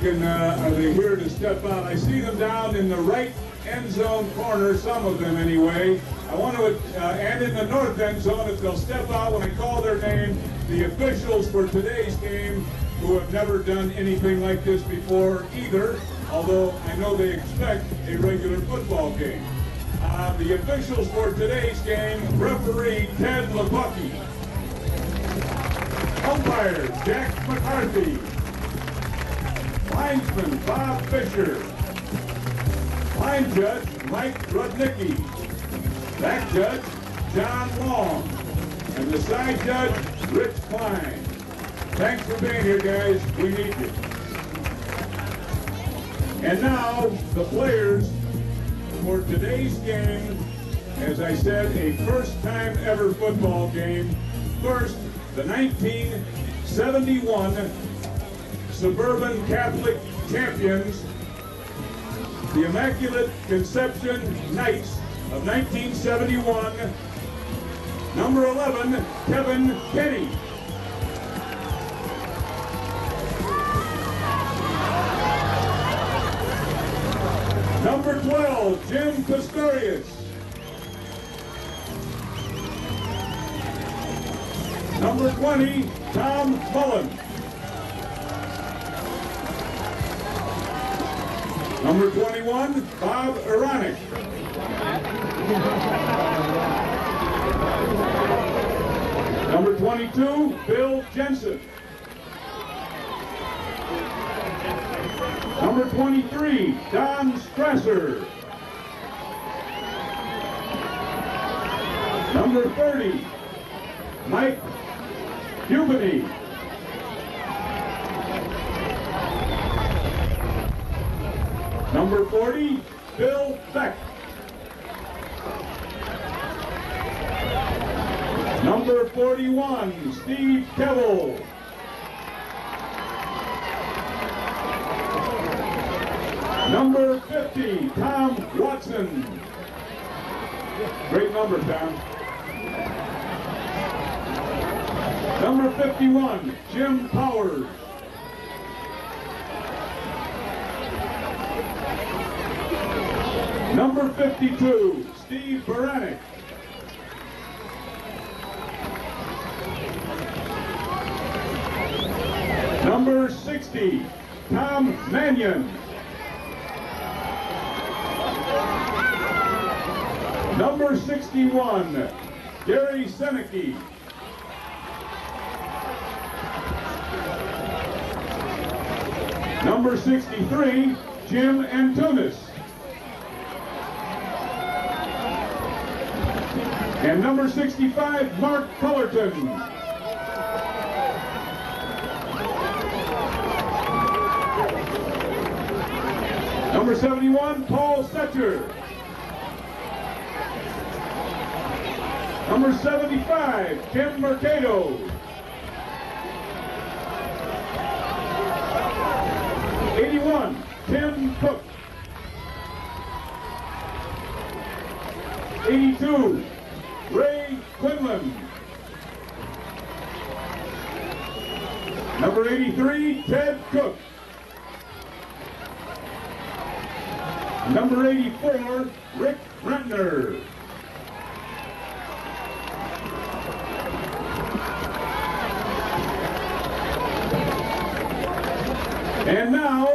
are they here to step out? I see them down in the right end zone corner, some of them anyway. I want to, and in the north end zone, if they'll step out when I call their name, the officials for today's game, who have never done anything like this before either, although I know they expect a regular football game. The officials for today's game, referee Ted LeBucky, umpire Jack McCarthy, linesman Bob Fisher, line judge Mike Rudnicki, back judge John Long, and the side judge Rich Klein. Thanks for being here, guys. We need you. And now the players for today's game. As I said, a first-time ever football game. First, the 1971 Suburban Catholic champions, the Immaculate Conception Knights of 1971, number 11, Kevin Kenny. Number 12, Jim Pistorius. Number 20, Tom Mullen. Number 21, Bob Aronik. Number 22, Bill Jensen. Number 23, Don Strasser. Number 30, Mike Hubany. Number 40, Bill Beck. Number 41, Steve Kevel. Number 50, Tom Watson. Great number, Tom. Number 51, Jim Powers. Number 52, Steve Baranek. Number 60, Tom Mannion. Number 61, Gary Seneke. Number 63, Jim Antunis. And number 65, Mark Cullerton. Number 71, Paul Setcher. Number 75, Tim Mercado. '81, Tim Cook. '82, Ray Quinlan. Number 83, Ted Cook. Number 84, Rick Rentner. And now,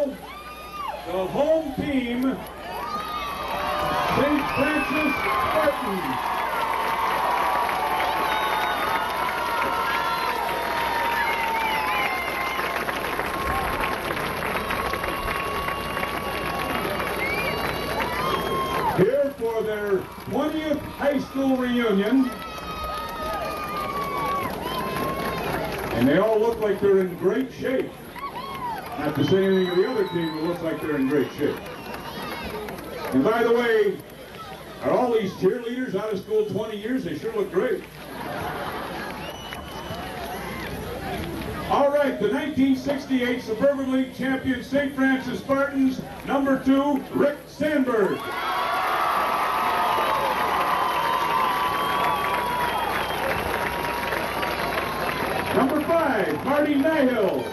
the home team, St. Francis Spartans. Here for their 20th high school reunion. And they all look like they're in great shape. Not to say anything of the other team, it looks like they're in great shape. And by the way, are all these cheerleaders out of school 20 years? They sure look great. All right, the 1968 Suburban League champion St. Francis Spartans, number 2, Rick Sandberg. Number 5, Marty Nihill.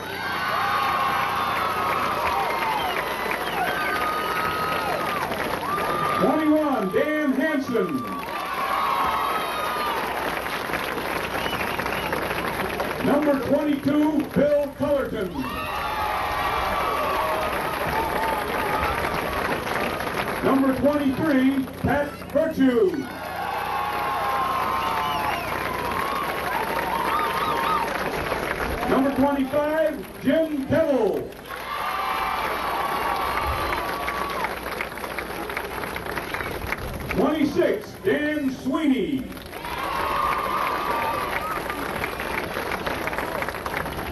Wilson. Number 22, Bill Cullerton. Number 23, Pat Virtue. Number 25, Jim Kevel. Dan Sweeney.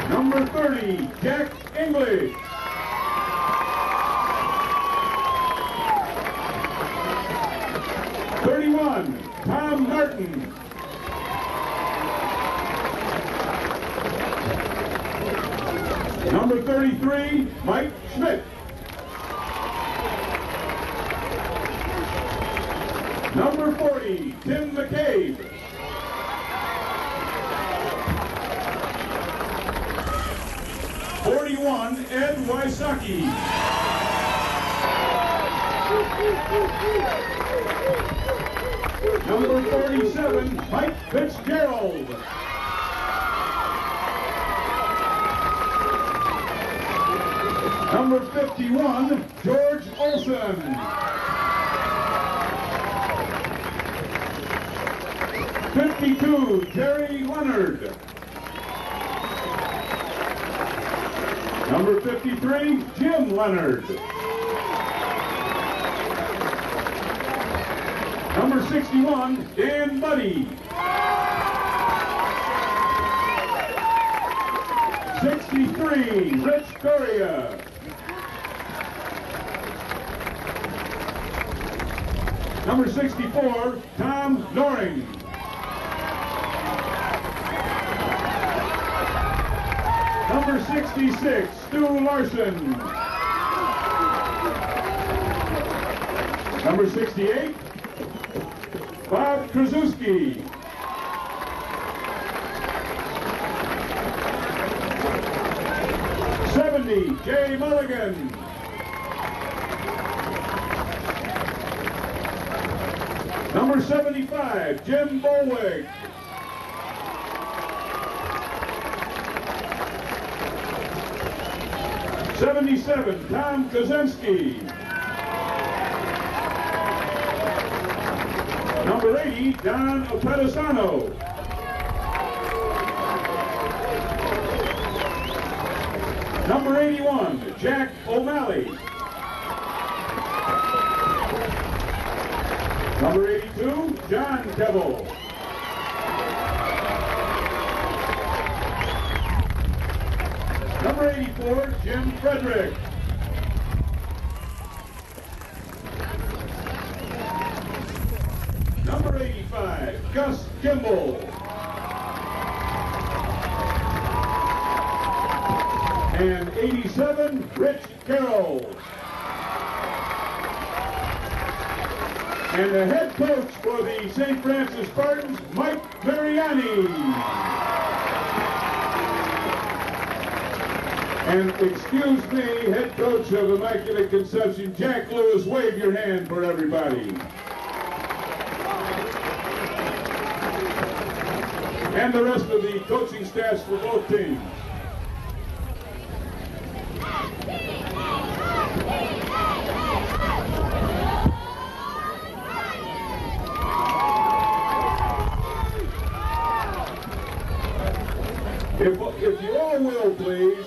Number 30, Jack English. Tom Martin. Number 33, Mike Schmidt. Number 40, Tim McCabe. Ed Wysocki. Number 47, Mike Fitzgerald. Number 51, George Olson. 52, Jerry Leonard. Number 53, Jim Leonard. Number 61, Dan Buddy. 63, Rich Doria. Number 64, Tom Noring. Number 66, Stu Larson. Number 68, Bob Krasuski. Jay Mulligan. Number 75, Jim Bolwig. '77, Tom Kaczynski. Number 80, Don Pedisano. Number 81, Jack O'Malley. Number 82, John Kevel. Number 84, Jim Frederick. Number 85, Gus Kimball. And 87, Rich Carroll. And the head coach for the St. Francis Spartans, Mike Mariani. And excuse me, head coach of Immaculate Conception, Jack Lewis, wave your hand for everybody. And the rest of the coaching staffs for both teams. If you all will, please,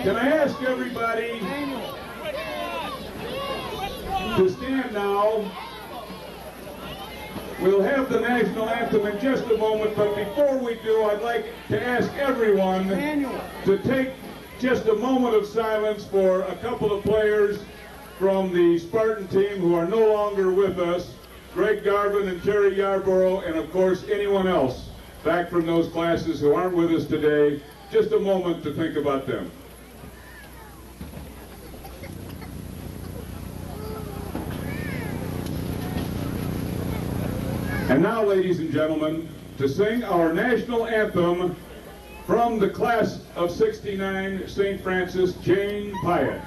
can I ask everybody to stand now? We'll have the national anthem in just a moment, but before we do, I'd like to ask everyone to take just a moment of silence for a couple of players from the Spartan team who are no longer with us. Greg Garvin and Terry Yarborough, and of course anyone else back from those classes who aren't with us today. Just a moment to think about them. And now, ladies and gentlemen, to sing our national anthem from the class of '69 St. Francis, Jane Pyatt.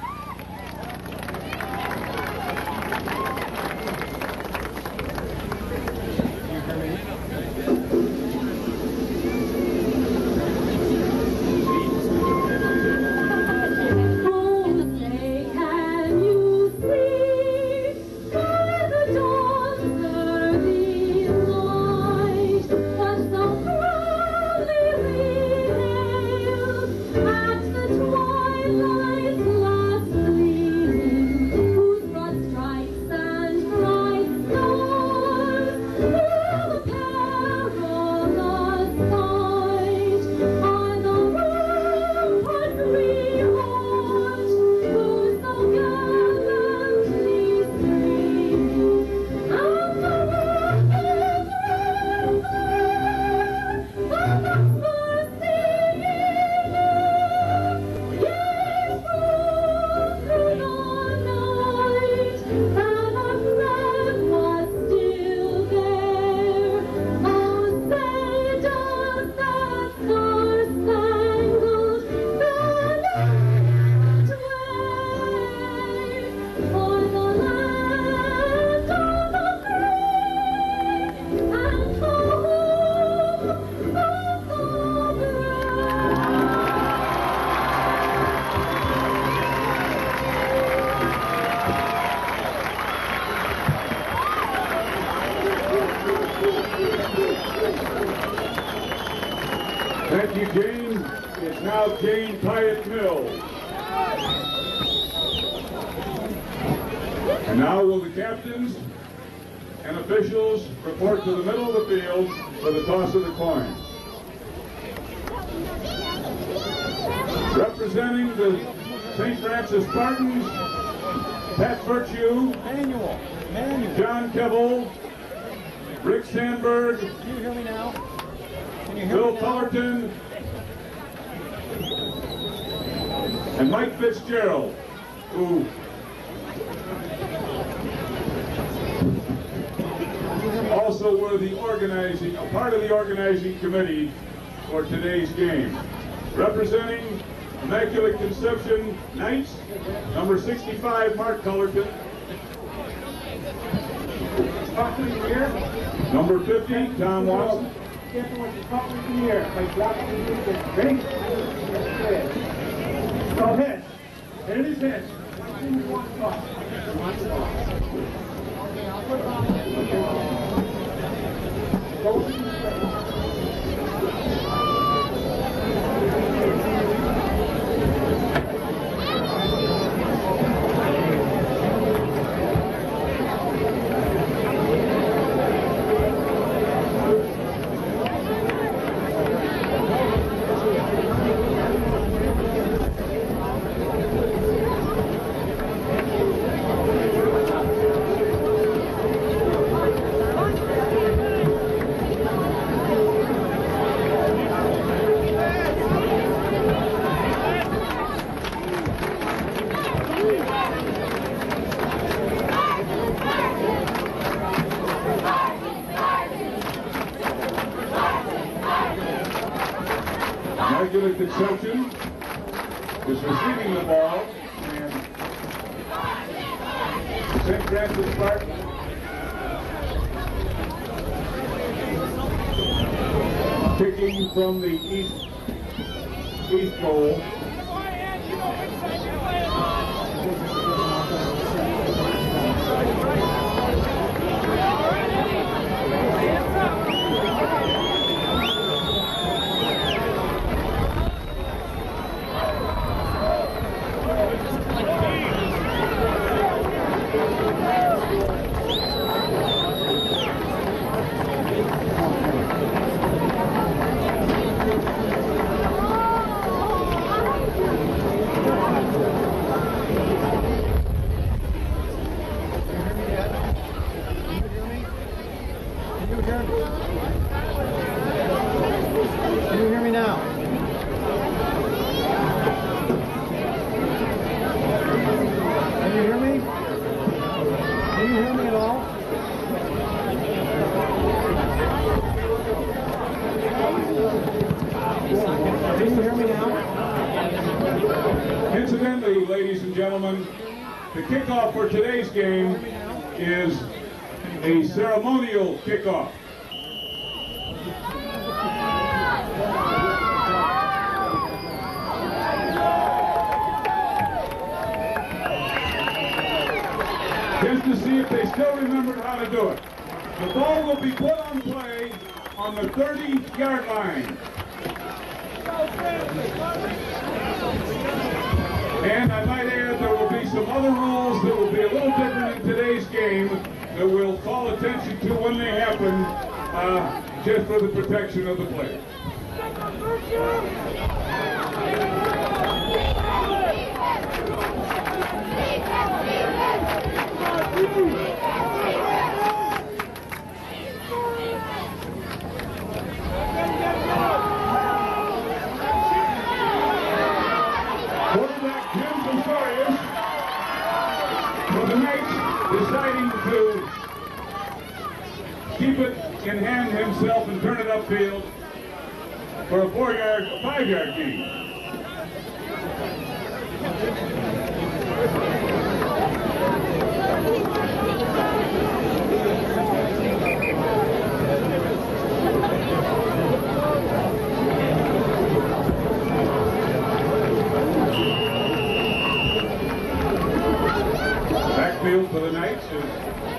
Thank you, Jane. It's now Jane Pyatt Mills. And now will the captains and officials report to the middle of the field for the toss of the coin. Representing the St. Francis Spartans, Pat Virtue, Manual. John Kevel, Rick Sandberg, Can you hear me now? Can you hear Bill me now? Fullerton, and Mike Fitzgerald, who also were a part of the organizing committee for today's game. Representing Immaculate Conception Knights, number 65, Mark Cullerton. Number 50, Tom Watson. Go ahead. Hit it his head. Immaculate Conception is receiving the ball, and St. Francis Spartans kicking from the east goal. Can you hear me now? Can you hear me? Can you hear me at all? Can you hear me now? Incidentally, ladies and gentlemen, the kickoff for today's game is a ceremonial kickoff. Just to see if they still remembered how to do it. The ball will be put on play on the 30-yard line. And I might add, there will be some other rules that will be a little different in today's game that we'll call attention to when they happen, just for the protection of the players. Quarterback Jim Pistorius for the Knights, deciding to keep it in hand himself and turn it upfield for a 5-yard gain. Backfield for the Knights is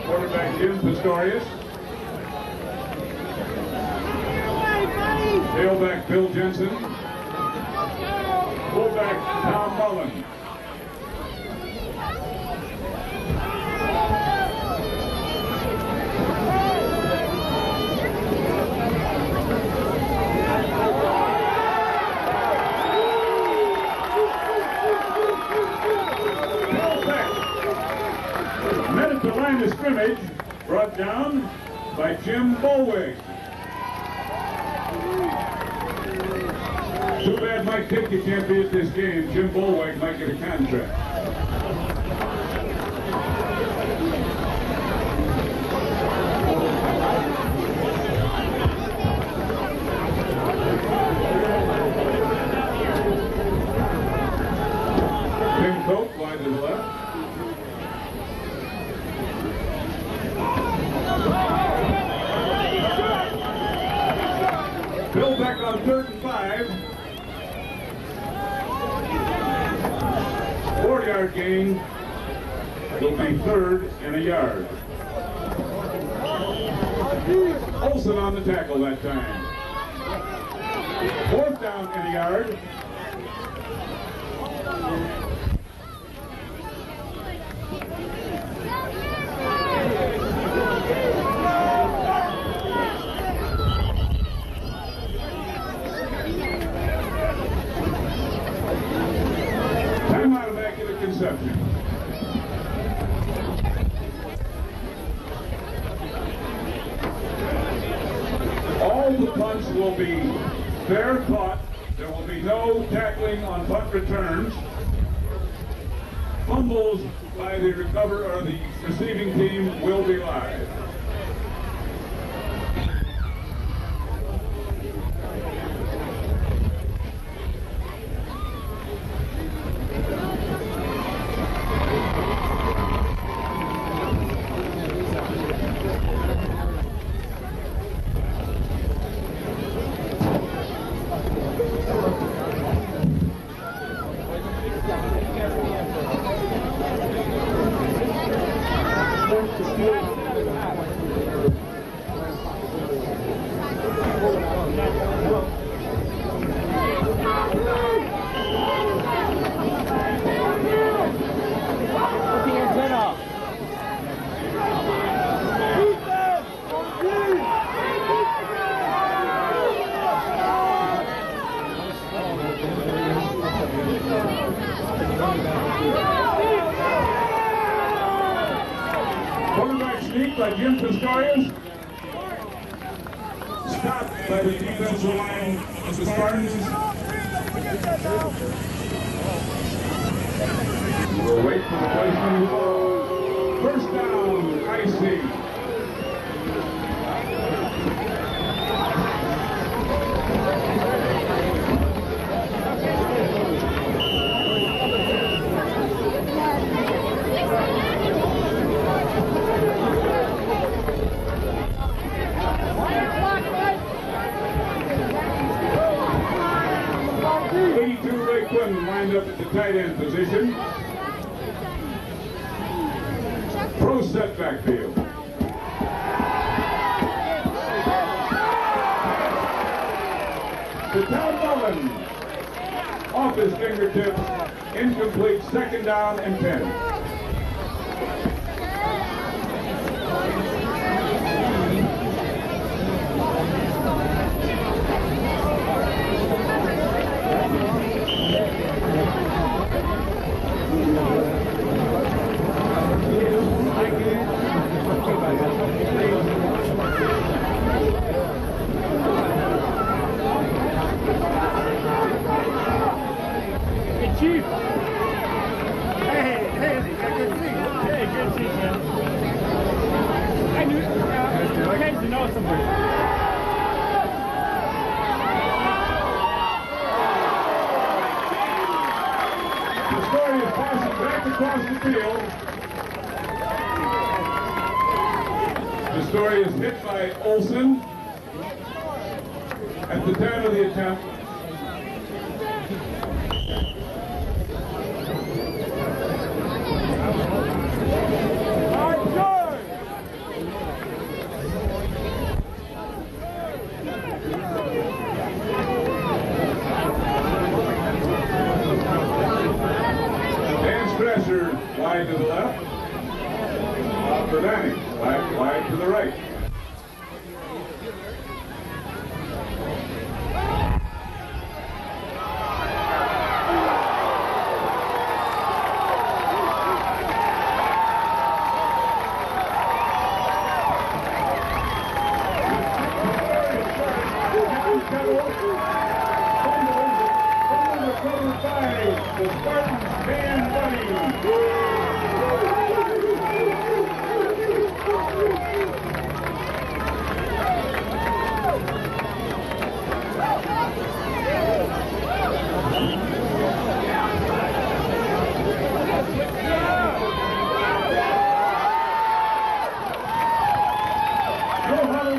quarterback Jim Pistorius. Tailback Bill Jensen. Fullback Tom Mullen. Met at the line of scrimmage, brought down by Jim Bolwig. Too bad Mike Dickey can't be at this game. Jim Bolwig might get a contract. Tim Cope wide to the left. Bill back on 3rd and 5. 4-yard gain will be 3rd and a yard. Olsen on the tackle that time. 4th down and a yard. Timeout, Immaculate Conception. All the punts will be fair caught. There will be no tackling on punt returns. Fumbles by the recover or the receiving team will be live. Quarterback sneak by Jim Pistorius. Stopped by the defensive line of the Spartans. We'll wait for the placement of the ball. First down, IC. Ray Quinn lined up at the tight end position. Pro set backfield. To Tom Mullen. Off his fingertips. Incomplete. 2nd down and 10. Chief. Hey, good to see you. Hey, good to see you, man. I knew, I came to know somebody. The story is passing back across the field. The story is hit by Olsen at the time of the attempt. right. The Spartans Band Bunny.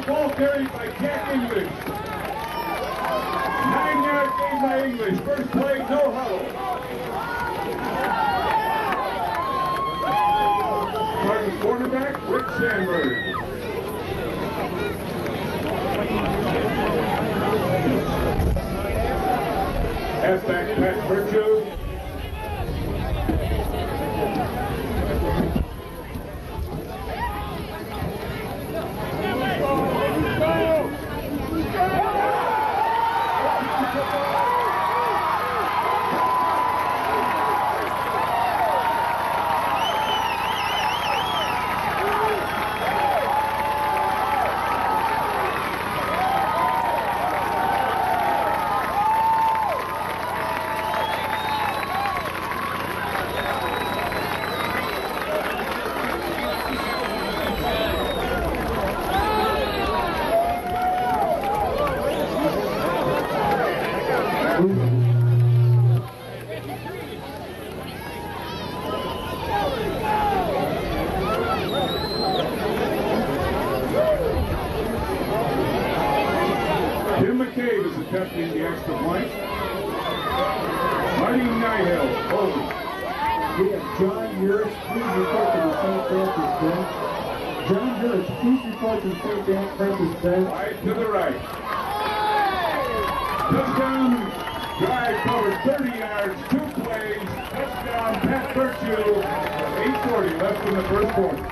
Ball carried by Jack English. 9-yard gain by English. First play, no huddle. Spartans quarterback, Rick Sandberg. Halfback, Pat Virtue. Attempting the extra point. Marty Nihill, holding. We have John Yurich, please report to the St. Francis bench. John Yurich, please report to the St. Francis bench. Wide to the right. Touchdown. Drive covered 30 yards, 2 plays. Touchdown, Pat Virtue. 8:40 left in the first quarter.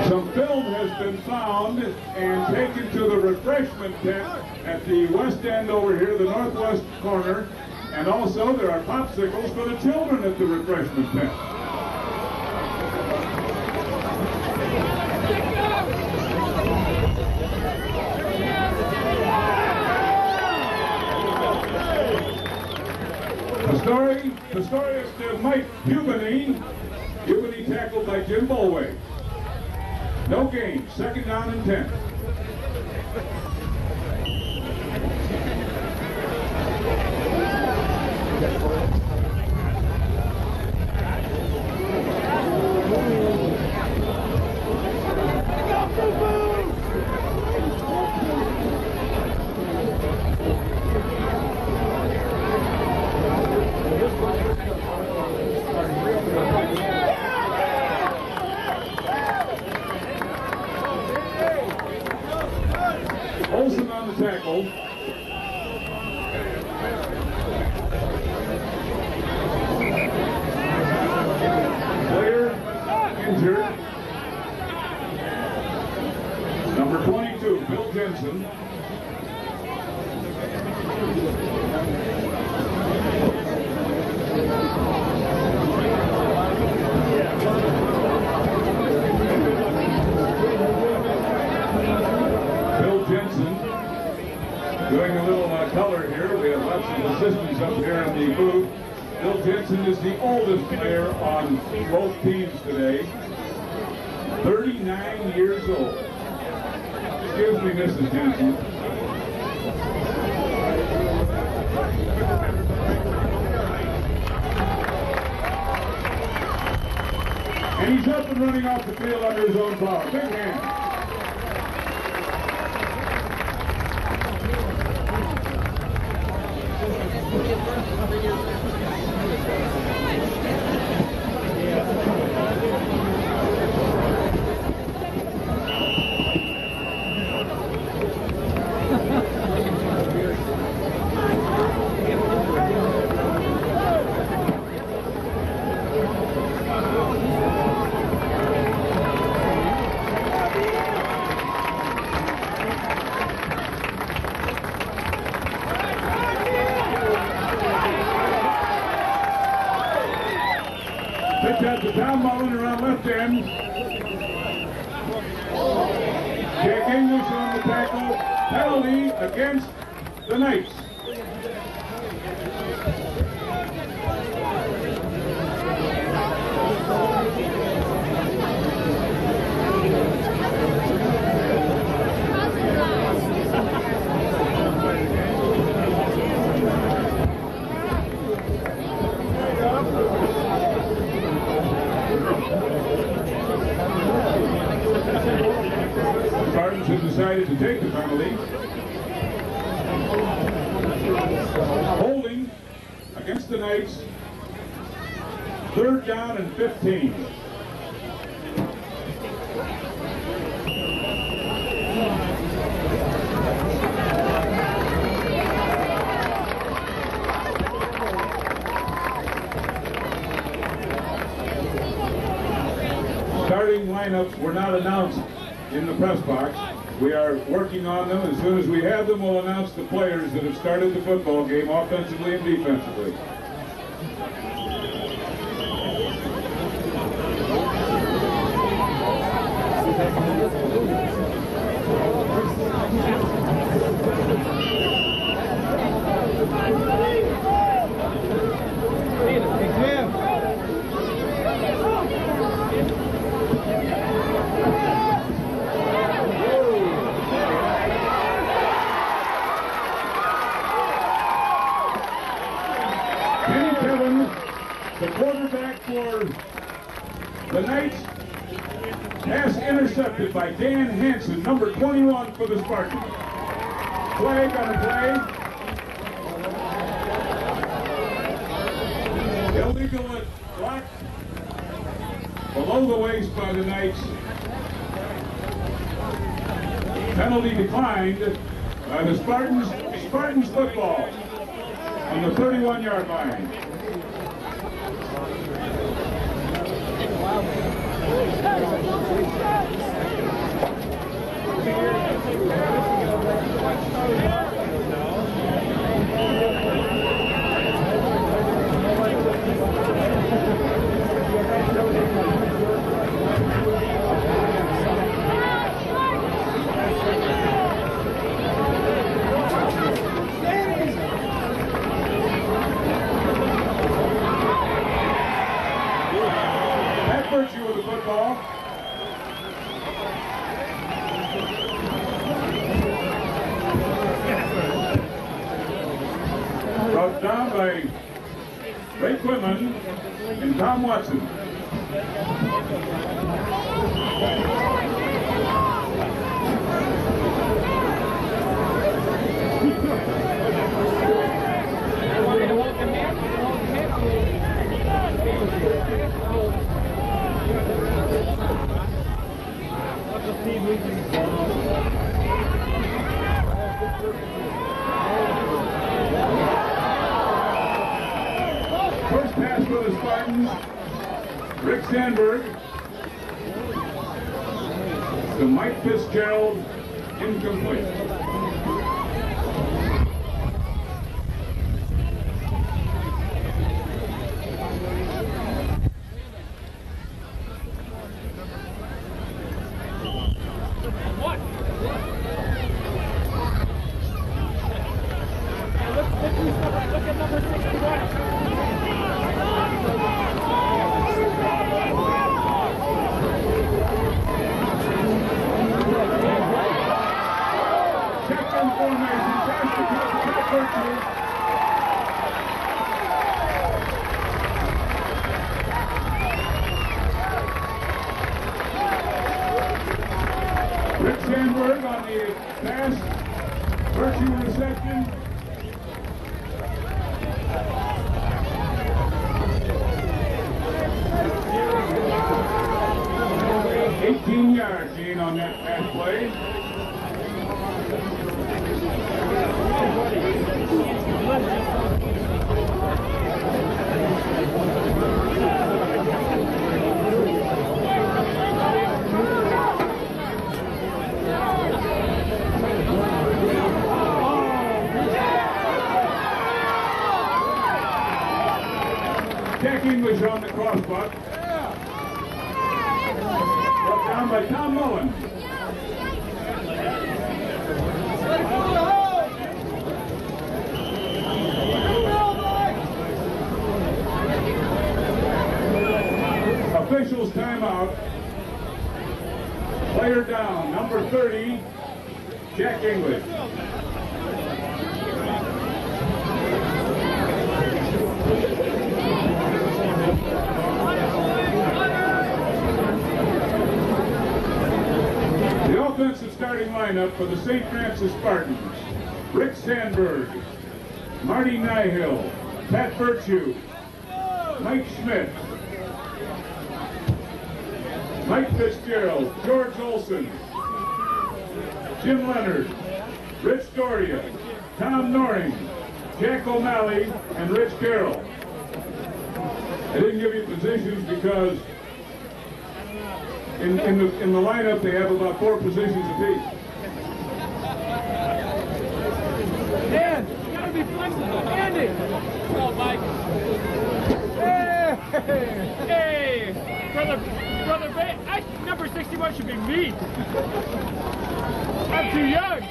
Some film has been found and taken to the refreshment tent at the west end over here, the northwest corner, and also there are popsicles for the children at the refreshment tent. The story is to Mike Hubany. Hubany tackled by Jim Bolway. No gain, 2nd down and 10. Olsen on the tackle. Player injured. Number 22, Bill Jensen. Doing a little color here. We have lots of assistants up here in the booth. Bill Jensen is the oldest player on both teams today. 39 years old. Excuse me, Mrs. Jensen. And he's up and running off the field under his own power. Big hand. left end. Jack English on the tackle. Penalty against the Knights. Spartans have decided to take the penalty. Holding against the Knights. 3rd down and 15. Starting lineups were not announced in the press box. We are working on them. As soon as we have them, we'll announce the players that have started the football game offensively and defensively. The quarterback for the Knights, pass intercepted by Dan Hansen, number 21 for the Spartans. Flag on the play. Illegal block below the waist by the Knights. Penalty declined by the Spartans. Spartans football on the 31-yard line. Virtue of the football. Brought down by Ray Quinlan and Tom Watson. First pass for the Spartans, Rick Sandberg to Mike Fitzgerald, incomplete. Look at number 61. Rick Sandberg on the pass. Virtue reception. Yard gain on that pass play. Jack English on the crossbuck. down by Tom Mullen. Officials timeout. Player down, number 30, Jack English. The offensive starting lineup for the St. Francis Spartans: Rick Sandberg, Marty Nyhill, Pat Virtue, Mike Schmidt, Mike Fitzgerald, George Olson, Jim Leonard, Rich Doria, Tom Noring, Jack O'Malley, and Rich Carroll. I didn't give you positions because in the lineup they have about 4 positions apiece. Dan, you gotta be flexible. Andy! Oh, Mike. Hey! Brother Bay, number 61 should be me. I'm too young.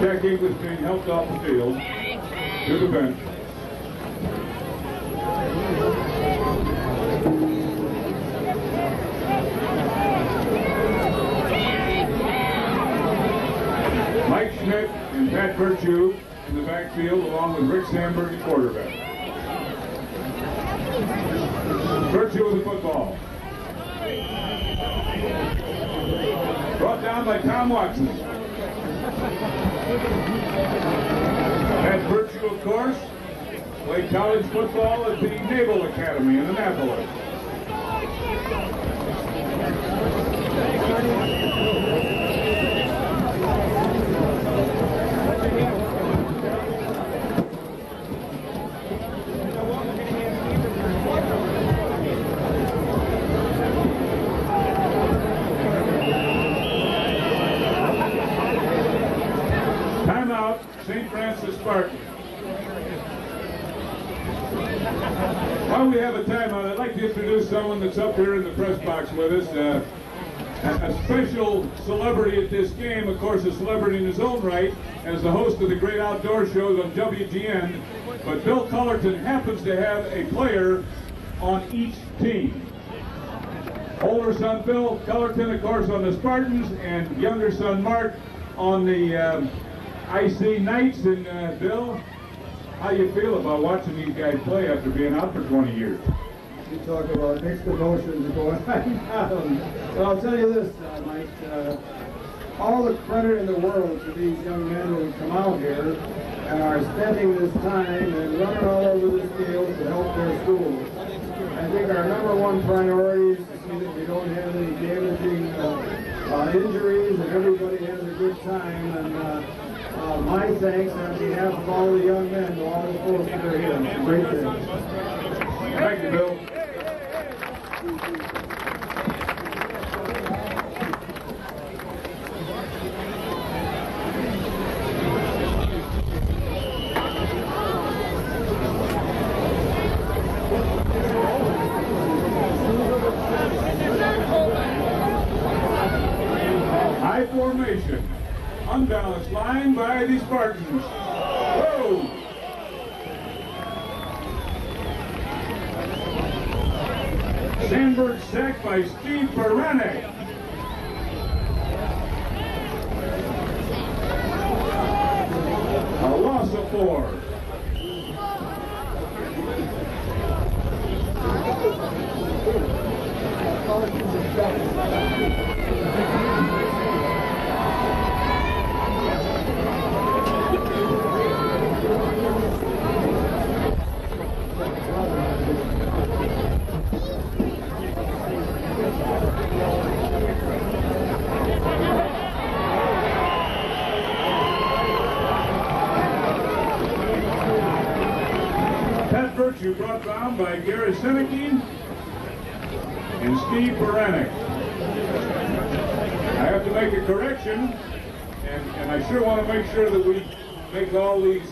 Jack English being helped off the field to the bench. Mike Schmidt and Pat Virtue in the backfield, along with Rick Sandberg at quarterback. Virtue with the football. Brought down by Tom Watson. Pat Virtue, of course, played college football at the Naval Academy in Annapolis. Timeout, St. Francis Spartans. While we have a timeout, I'd like to introduce someone that's up here in the press box with us. A special celebrity at this game, of course, a celebrity in his own right, as the host of the great outdoor shows on WGN. But Bill Cullerton happens to have a player on each team. Older son Bill Cullerton, of course, on the Spartans, and younger son Mark on the IC Knights. And Bill, how you feel about watching these guys play after being out for 20 years? You talk about mixed emotions going on. Well, I'll tell you this, Mike. All the credit in the world to these young men who come out here and are spending this time and running all over this field to help their schools. I think our number one priority is to see that we don't have any damaging injuries and everybody has a good time. And my thanks on behalf of all the young men to all the folks that are here. Great things. Thank you, Bill. High formation. Unbalanced line by the Spartans. Whoa! Sandberg sacked by Steve Baranek. A loss of 4. Pat Virtue brought down by Gary Senecky and Steve Baranek. I have to make a correction, and I sure want to make sure that we make all these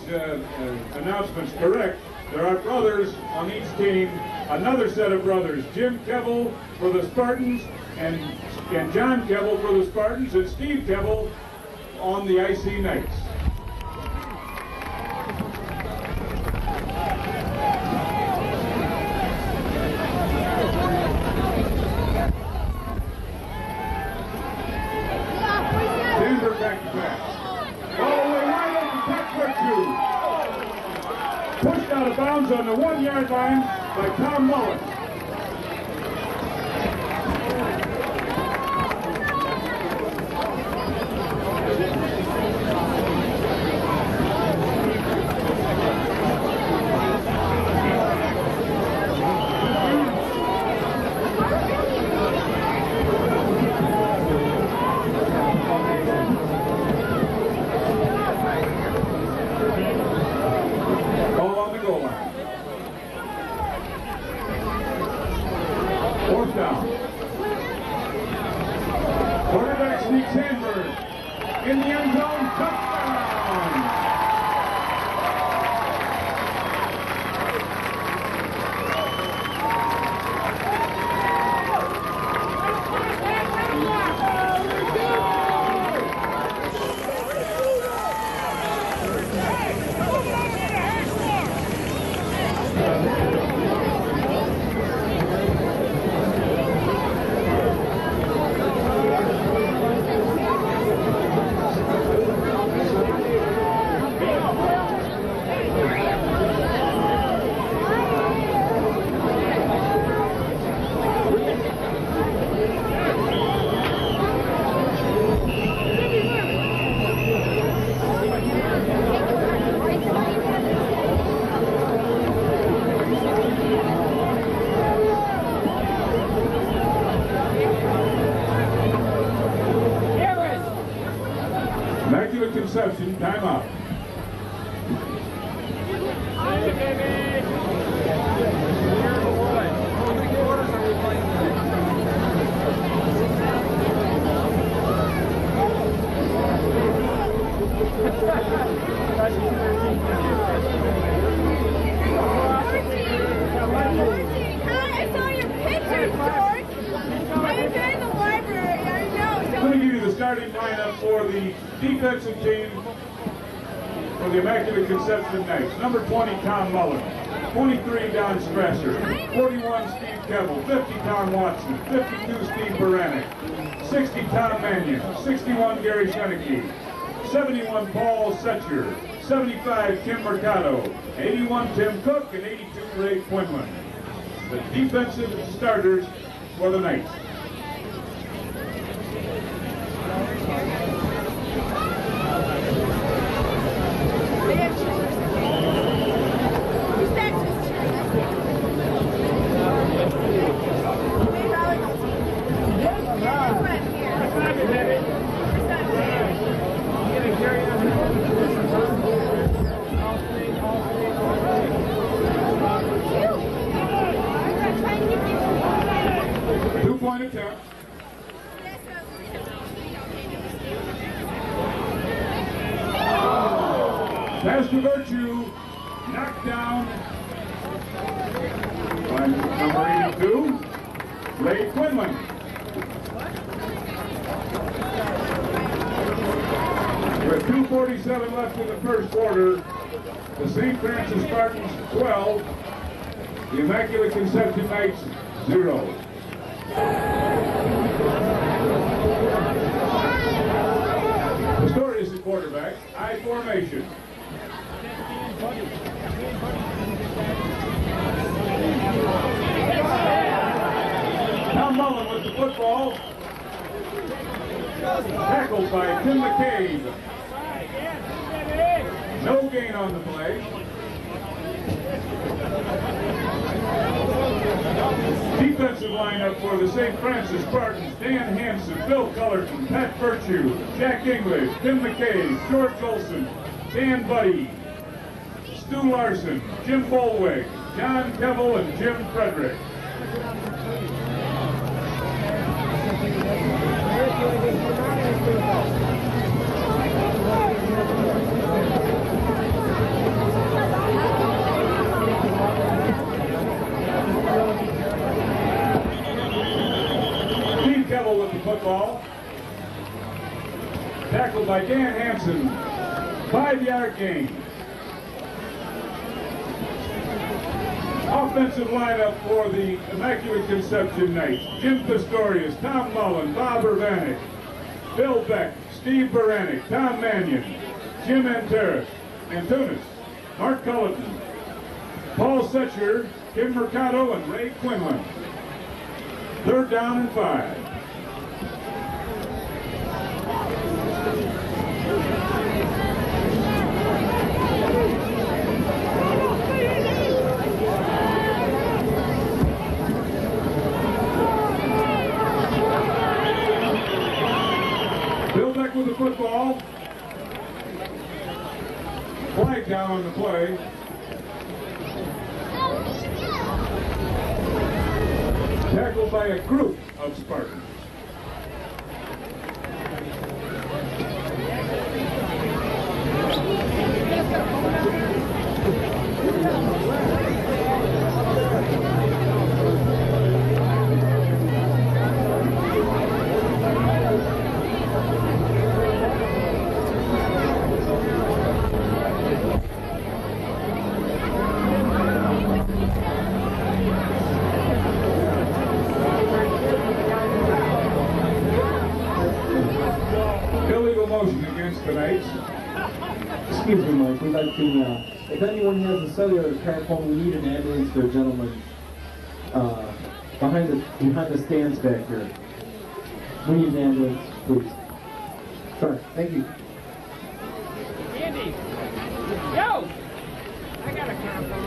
announcements correct, there are brothers on each team, another set of brothers, Jim Kevel for the Spartans, and John Kevel for the Spartans, and Steve Kevel on the IC Knights. Denver back to back. All the way wide open, Pat Virtue. Pushed out of bounds on the 1-yard line by Tom Mullen. Ball on the goal line. 4th down. Quarterback sneaks Sandberg in the end zone. Touchdown! Immaculate Conception, timeout. I saw your pictures, George. I was in the library. I know. Let me give you the starting lineup for the defensive team for the Immaculate Conception Knights. Number 20, Tom Mullen. 23, Don Strasser. 41, Steve Kevel. 50, Tom Watson. 52, Steve Baranek. 60, Tom Mannion. 61, Gary Sheneke. 71, Paul Setcher. 75, Tim Mercado. 81, Tim Cook. And 82, Ray Quinlan. The defensive starters for the Knights. Two-point attempt. Pass to Virtue, knocked down by number 82, Ray Quinlan. With 2:47 left in the first quarter, the St. Francis Spartans 12, the Immaculate Conception Knights 0. The story is the quarterback, I formation. Tom Mullen with the football. Tackled by Tim McCabe. No gain on the play. Defensive lineup for the St. Francis Spartans: Dan Hansen, Bill Cullerton, Pat Virtue, Jack English, Tim McKay, George Olson, Dan Buddy, Stu Larson, Jim Bolweg, John Kevel, and Jim Frederick. with the football. Tackled by Dan Hansen. 5-yard gain. Offensive lineup for the Immaculate Conception Knights. Jim Pistorius, Tom Mullen, Bob Urbanek, Bill Beck, Steve Baranek, Tom Mannion, Jim Antunis, Mark Culleton, Paul Setcher, Kim Mercado, and Ray Quinlan. 3rd down and 5. Bill Beck with the football. Flag down on the play. Tackled by a group of Spartans. Illegal motion against the Knights. Excuse me, Mike. We'd like to, if anyone has a cellular car phone, we need an ambulance for a gentleman behind the stands back here. We need an ambulance, please. Sorry. Thank you. Andy! Yo! I got a car phone.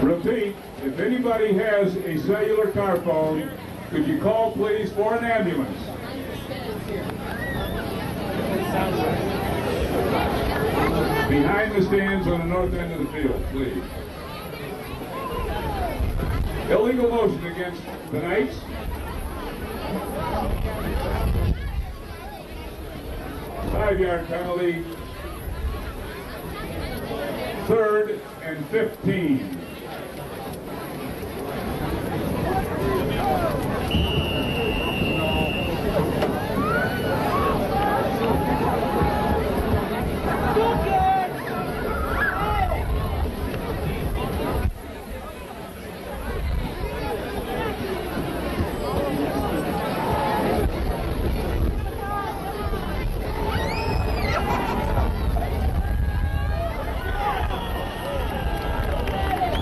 Repeat, if anybody has a cellular car phone, could you call please for an ambulance? Behind the stands on the north end of the field, please. Illegal motion against the Knights. Five-yard penalty. 3rd and 15.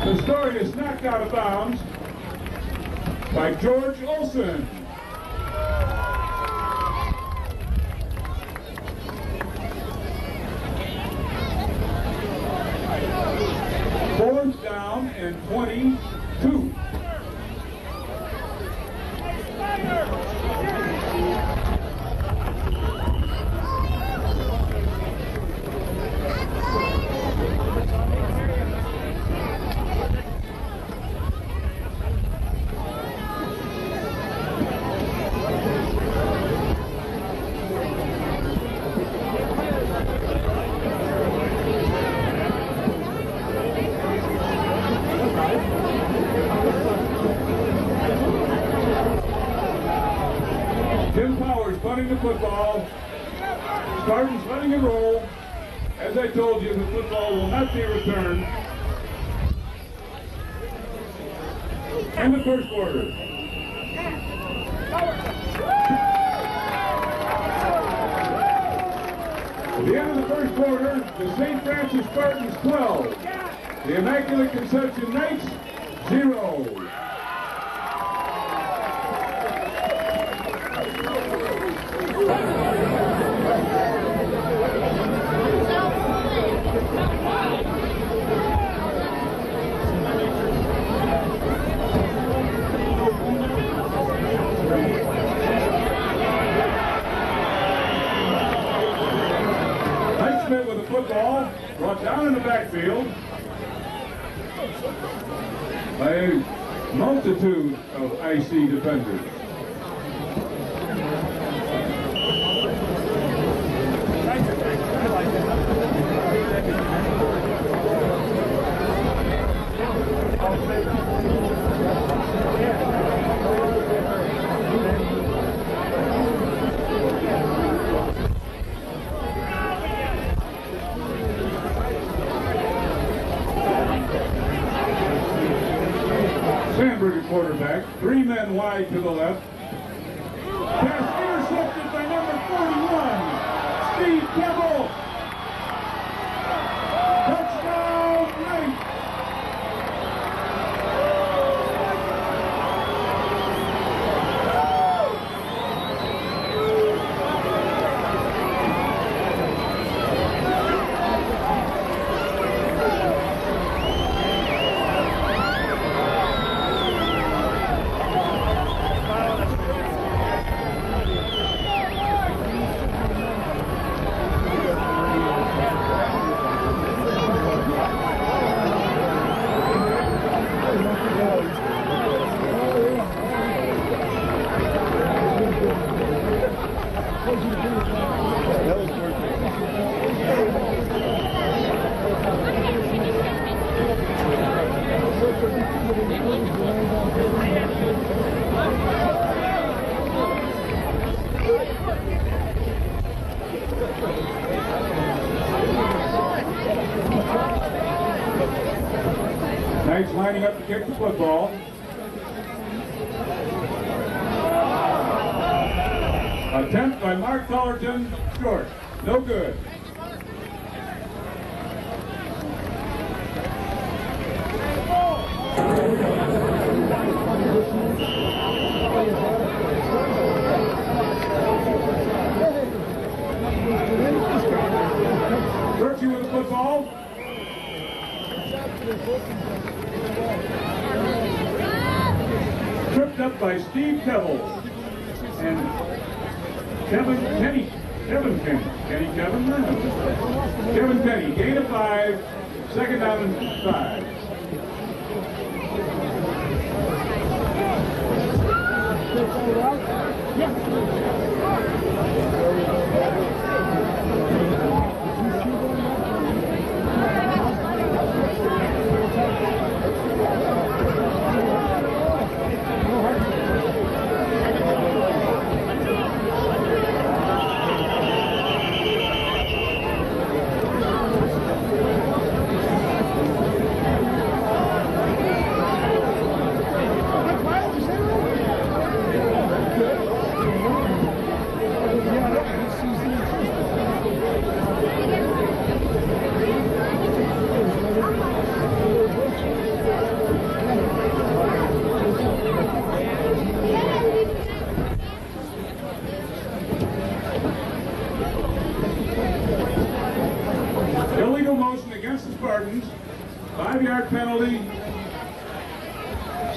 Pistorius knocked out of bounds by George Olson. Fourth down and 22. Punting the football. Spartans letting it roll. As I told you, the football will not be returned. And the first quarter. At the end of the first quarter, the St. Francis Spartans 12. The Immaculate Conception Knights 0. With the football brought down in the backfield by a multitude of IC defenders. Sandberg, quarterback, 3 men wide to the left. Pass intercepted by number 41, Steve Keble. Touchdown, Knights. Knights lining up to kick the football. Attempt by Mark Collerton, short. No good. Virtue with the football. Tripped up by Steve Keble and Kevin Penny. Kevin Penny. Gain of 5. Second down and 5. Illegal motion against the Spartans. 5-yard penalty.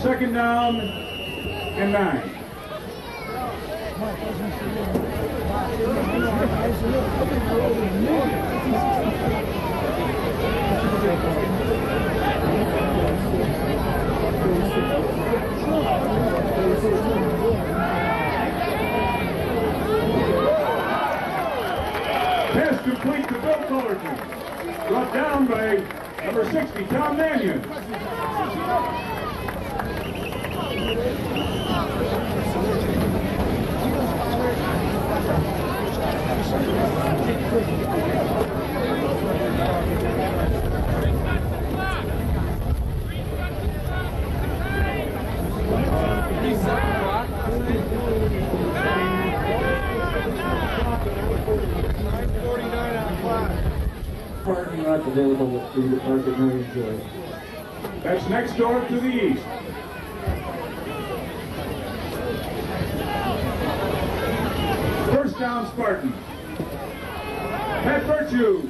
Second down and 9. Pass complete to Bill Fullerton. Brought down by number 60, Tom Mannion. Parking lot available for you to park at Marion's Joy. That's next door to the east. First down, Spartan. Pat Virtue.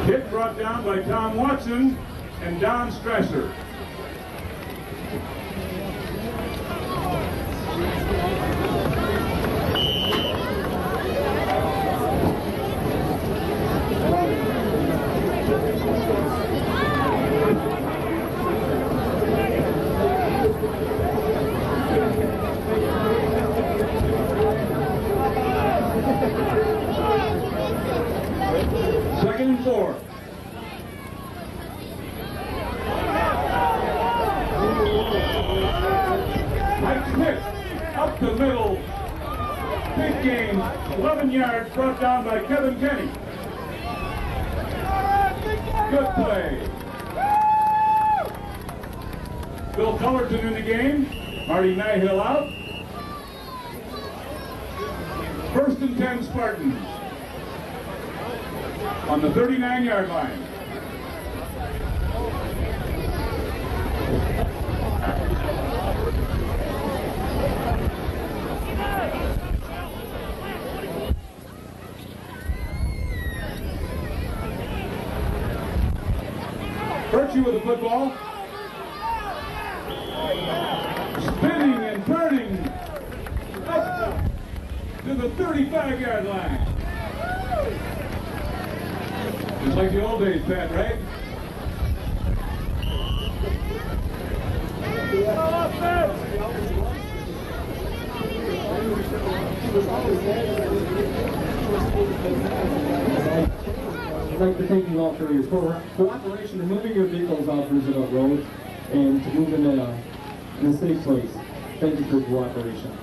Hit brought down by Tom Watson and Don Strasser. Second and 4. Mike Smith up the middle. Big gain, 11 yards, brought down by Kevin Kenny. Good play. Bill Cullerton in the game. Marty Nyhill out. 1st and 10 Spartans. On the 39-yard line. Virtue with the football. Spinning and turning up to the 35-yard line. Just like the old days, Pat, right? I'd like to thank you all for your cooperation in moving your vehicles off Roosevelt Road and to move in a safe place. Thank you for your cooperation.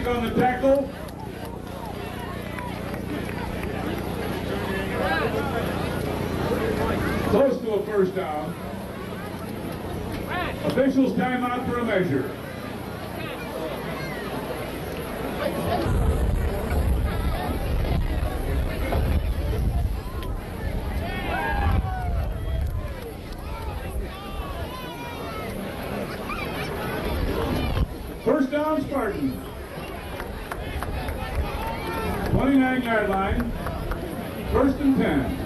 On the tackle. Close to a first down. Officials timeout for a measure. First down, Spartans. 29-yard line, 1st and 10.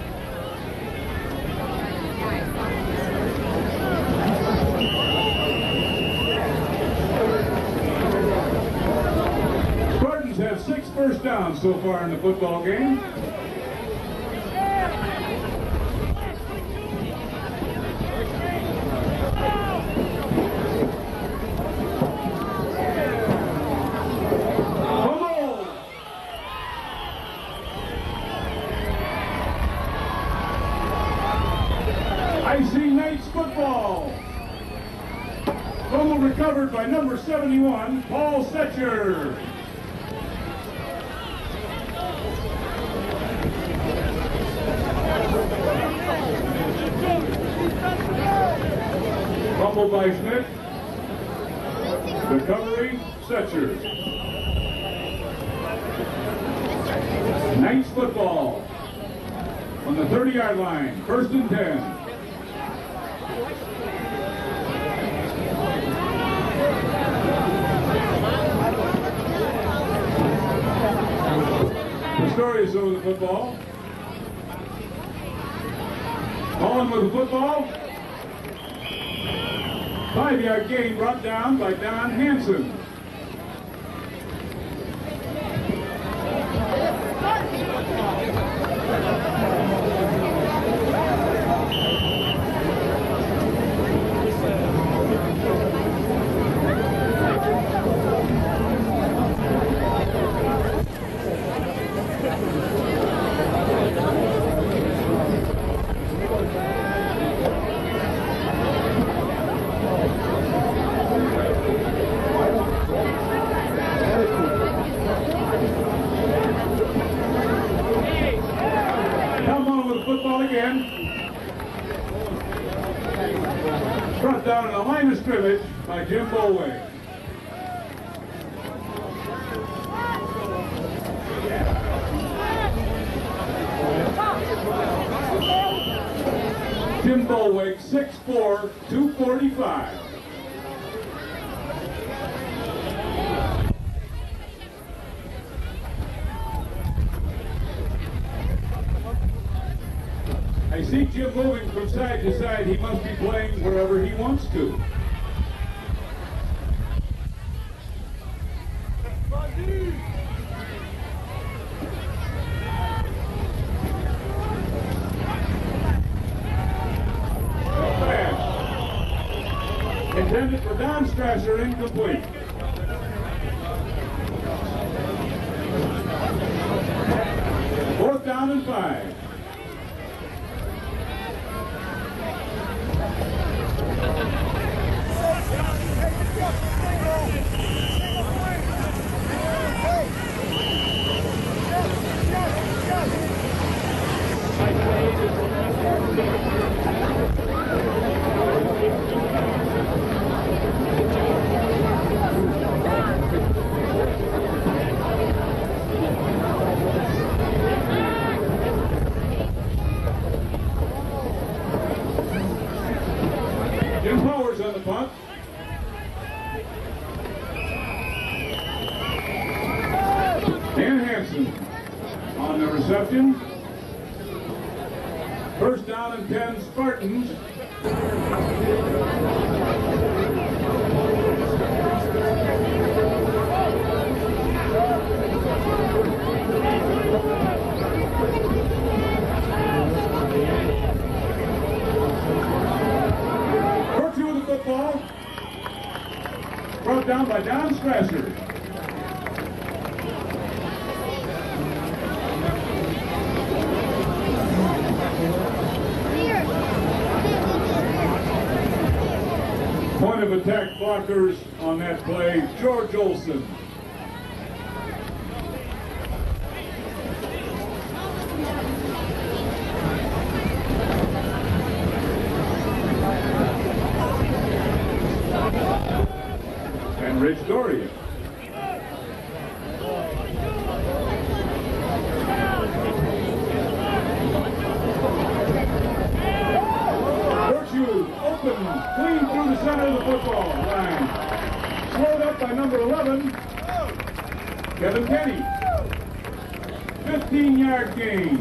Spartans have 6 first downs so far in the football game. Football. Fumble recovered by number 71, Paul Setcher. Fumble by Schmidt. Recovery, Setcher. Knights football on the 30-yard line, 1st and 10. Pistorius over the football. Holland with the football. 5-yard gain brought down by Don Hanson. Brought down in the line of scrimmage by Jim Bolway. Jim Bolway, 6'4", 245. I see Jim moving from side to side. He must be playing wherever he wants to. Pass. Intended for Don Strasser, incomplete. Fourth down and 5. First down and 10, Spartans. Virtue with the football. Brought down by Don Strasser. Point of attack blockers on that play, George Olson. And Rich Doria. Clean through the center of the football line. Slowed up by number 11, Kevin Kenny. 15-yard gain.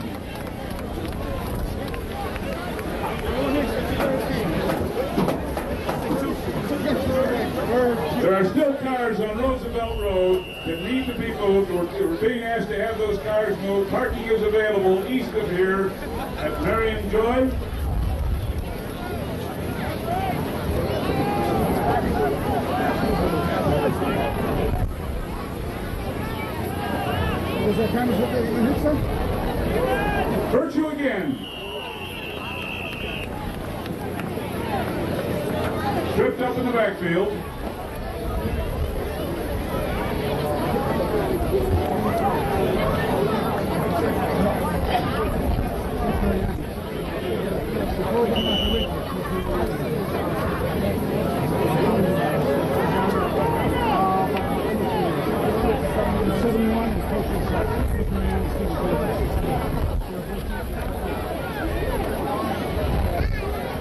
There are still cars on Roosevelt Road that need to be moved. We're being asked to have those cars moved. Parking is available east of here at Marion Joy. Virtue again. Tripped up in the backfield.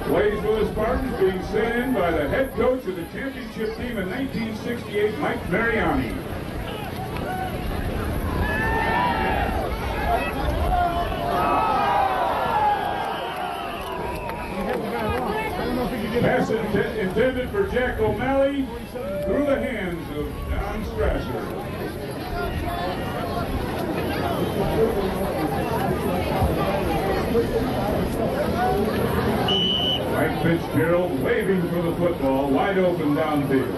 Plays for the Spartans being sent in by the head coach of the championship team in 1968, Mike Mariani. Pass intended for Jack O'Malley through the hands of Don Strasser. Mike Fitzgerald waving for the football, wide open downfield.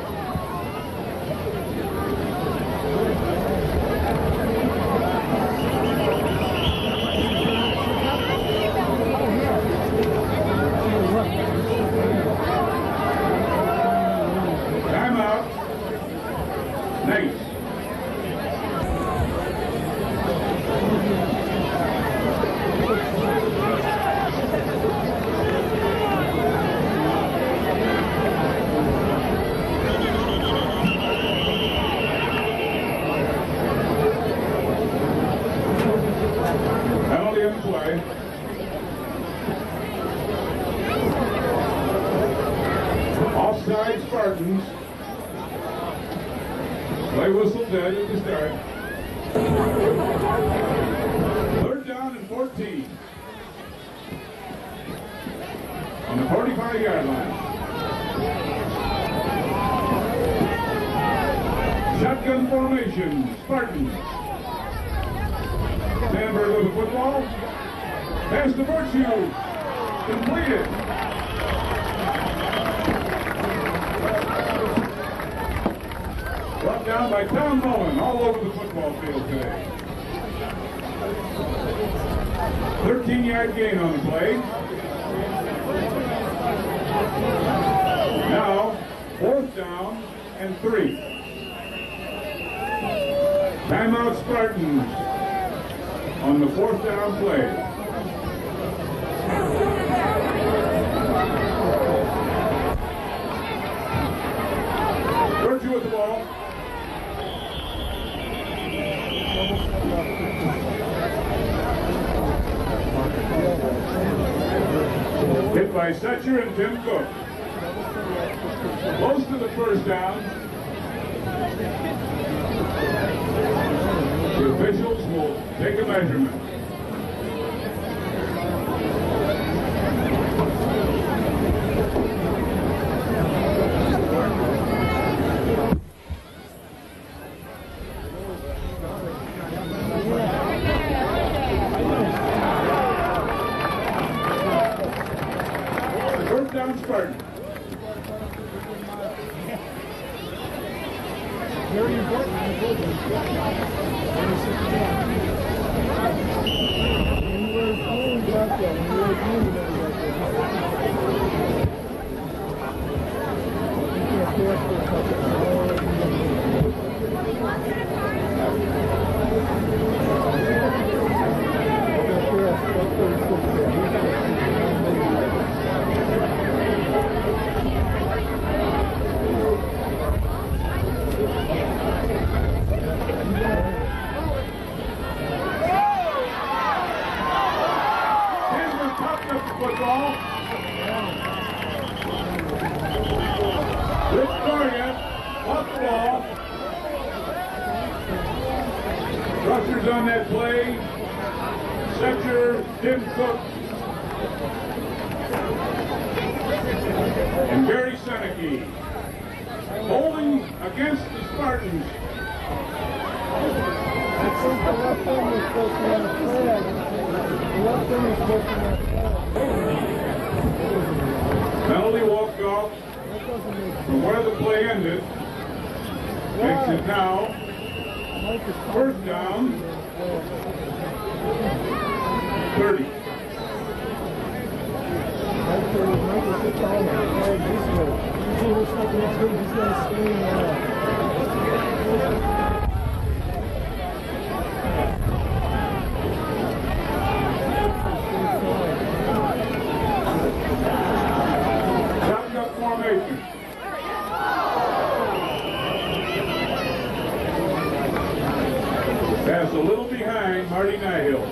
Timeout. Nice. Penalty on the play. Offside Spartans. Play whistle dead at the start. Third down and 14. On the 45-yard line. Shotgun formation, Spartans. Sandberg with the football. Pass to Virtue. Completed. Brought down by Tom Mullen all over the football field today. 13-yard gain on the play. Now, fourth down and 3. Timeout Spartans on the fourth down play. Virtue with the ball. Hit by Setcher and Tim Cook. Close to the first down. The officials will take a measurement. Fourth down, Spartan. Very important. Rushers on that play. Setcher, Tim Cook, and Barry Seneke. Holding against the Spartans. Penalty walked off from where the play ended. Makes it now first down, 30. Shotgun formation. Pass a little behind Marty Nihill.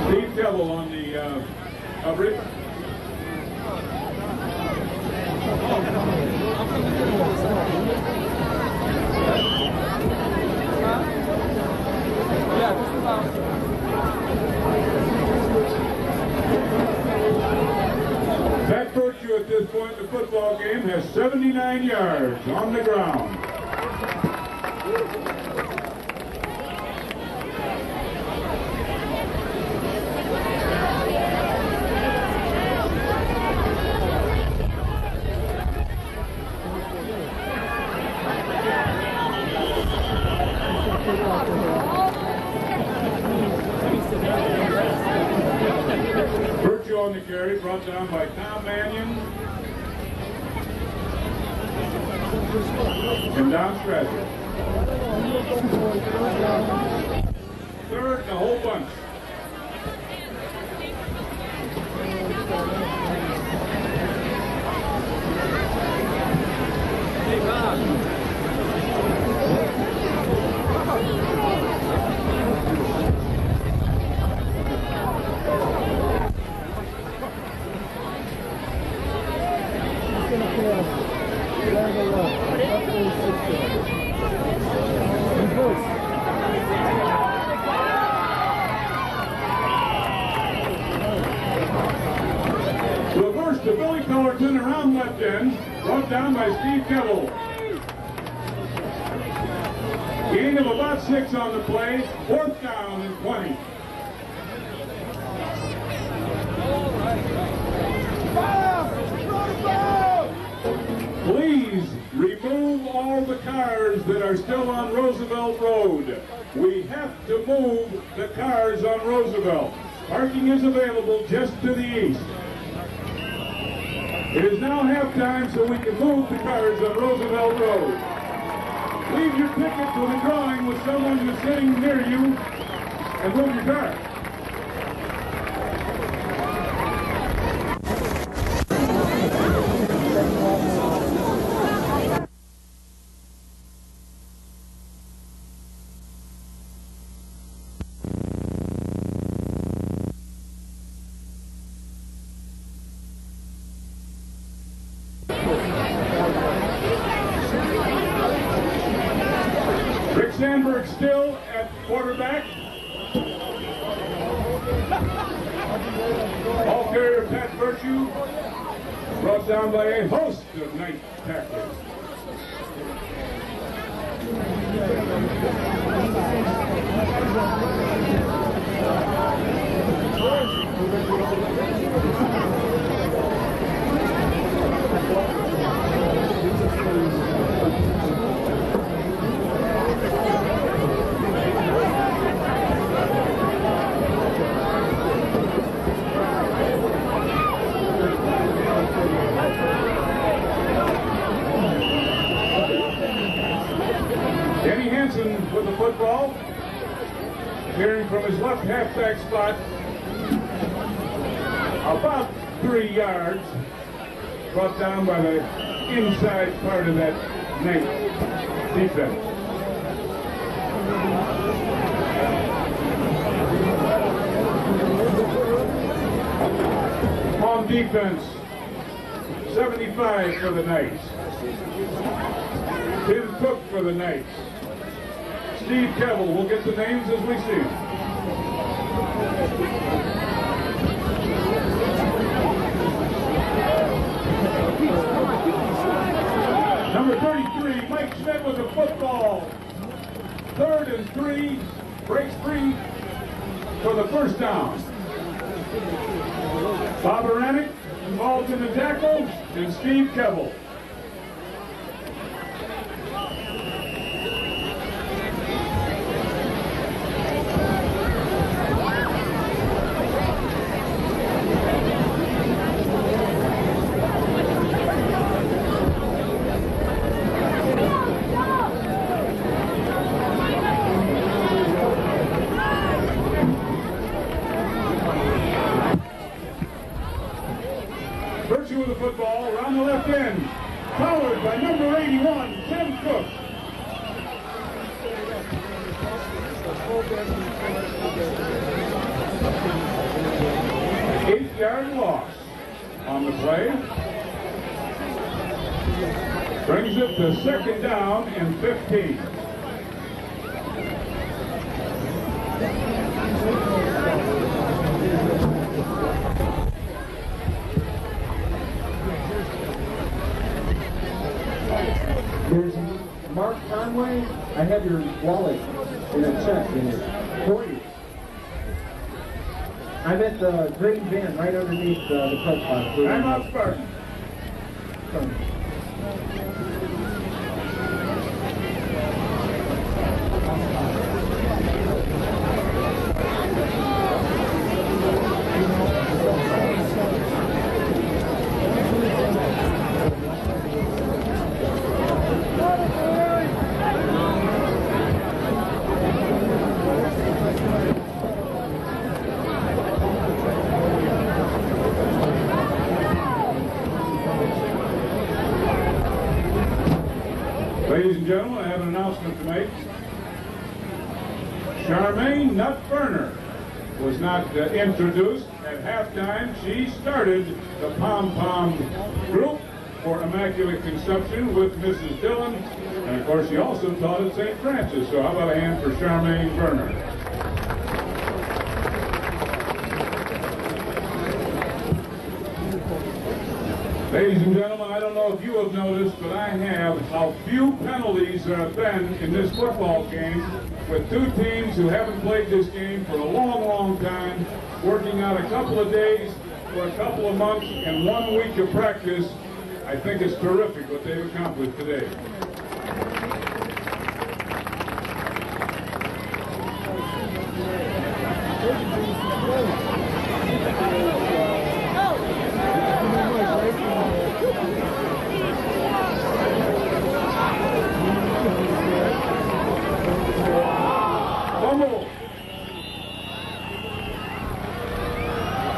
Steve Devil on the coverage. Zach Virtue at this point in the football game has 79 yards on the ground. Virtue on the carry, brought down by Tom Mannion and Don Stratton. Third and a whole bunch. Reverse to Billy Pellerton around left end, brought down by Steve Kettle. Gain of about 6 on the play, fourth down and 20. Please remove all the cars that are still on Roosevelt Road. We have to move the cars on Roosevelt. Parking is available just to the east. It is now halftime, so we can move the cars on Roosevelt Road. Leave your ticket for the drawing with someone who's sitting near you and move your car. Sandberg still at quarterback. Ball carrier Pat Virtue, brought down by a host of night tacklers. halfback spot about 3 yards, brought down by the inside part of that Knights defense. On defense, 75 for the Knights. Tim Cook for the Knights. Steve Kevel. We'll get the names as we see them. Number 33, Mike Schmidt with the football. 3rd and 3, breaks free for the first down. Bob Aranek involved in the tackle, and Steve Kevel. Virtue with the football around the left end, followed by number 81, Tim Cook. Eight-yard loss on the play. Brings it to 2nd down and 15. There's Mark Conway. I have your wallet and a check in it for you. I'm at the green van right underneath the clutch box. I'm out Spartan. Ladies and gentlemen, I have an announcement to make. Charmaine Nut Burner was not introduced at halftime. She started the pom-pom group for Immaculate Conception with Mrs. Dillon, and of course she also taught at St. Francis. So how about a hand for Charmaine Burner? Ladies and gentlemen, I don't know if you have noticed, but I have, how few penalties there have been in this football game, with two teams who haven't played this game for a long, long time, working out a couple of days for a couple of months and 1 week of practice. I think it's terrific what they've accomplished today.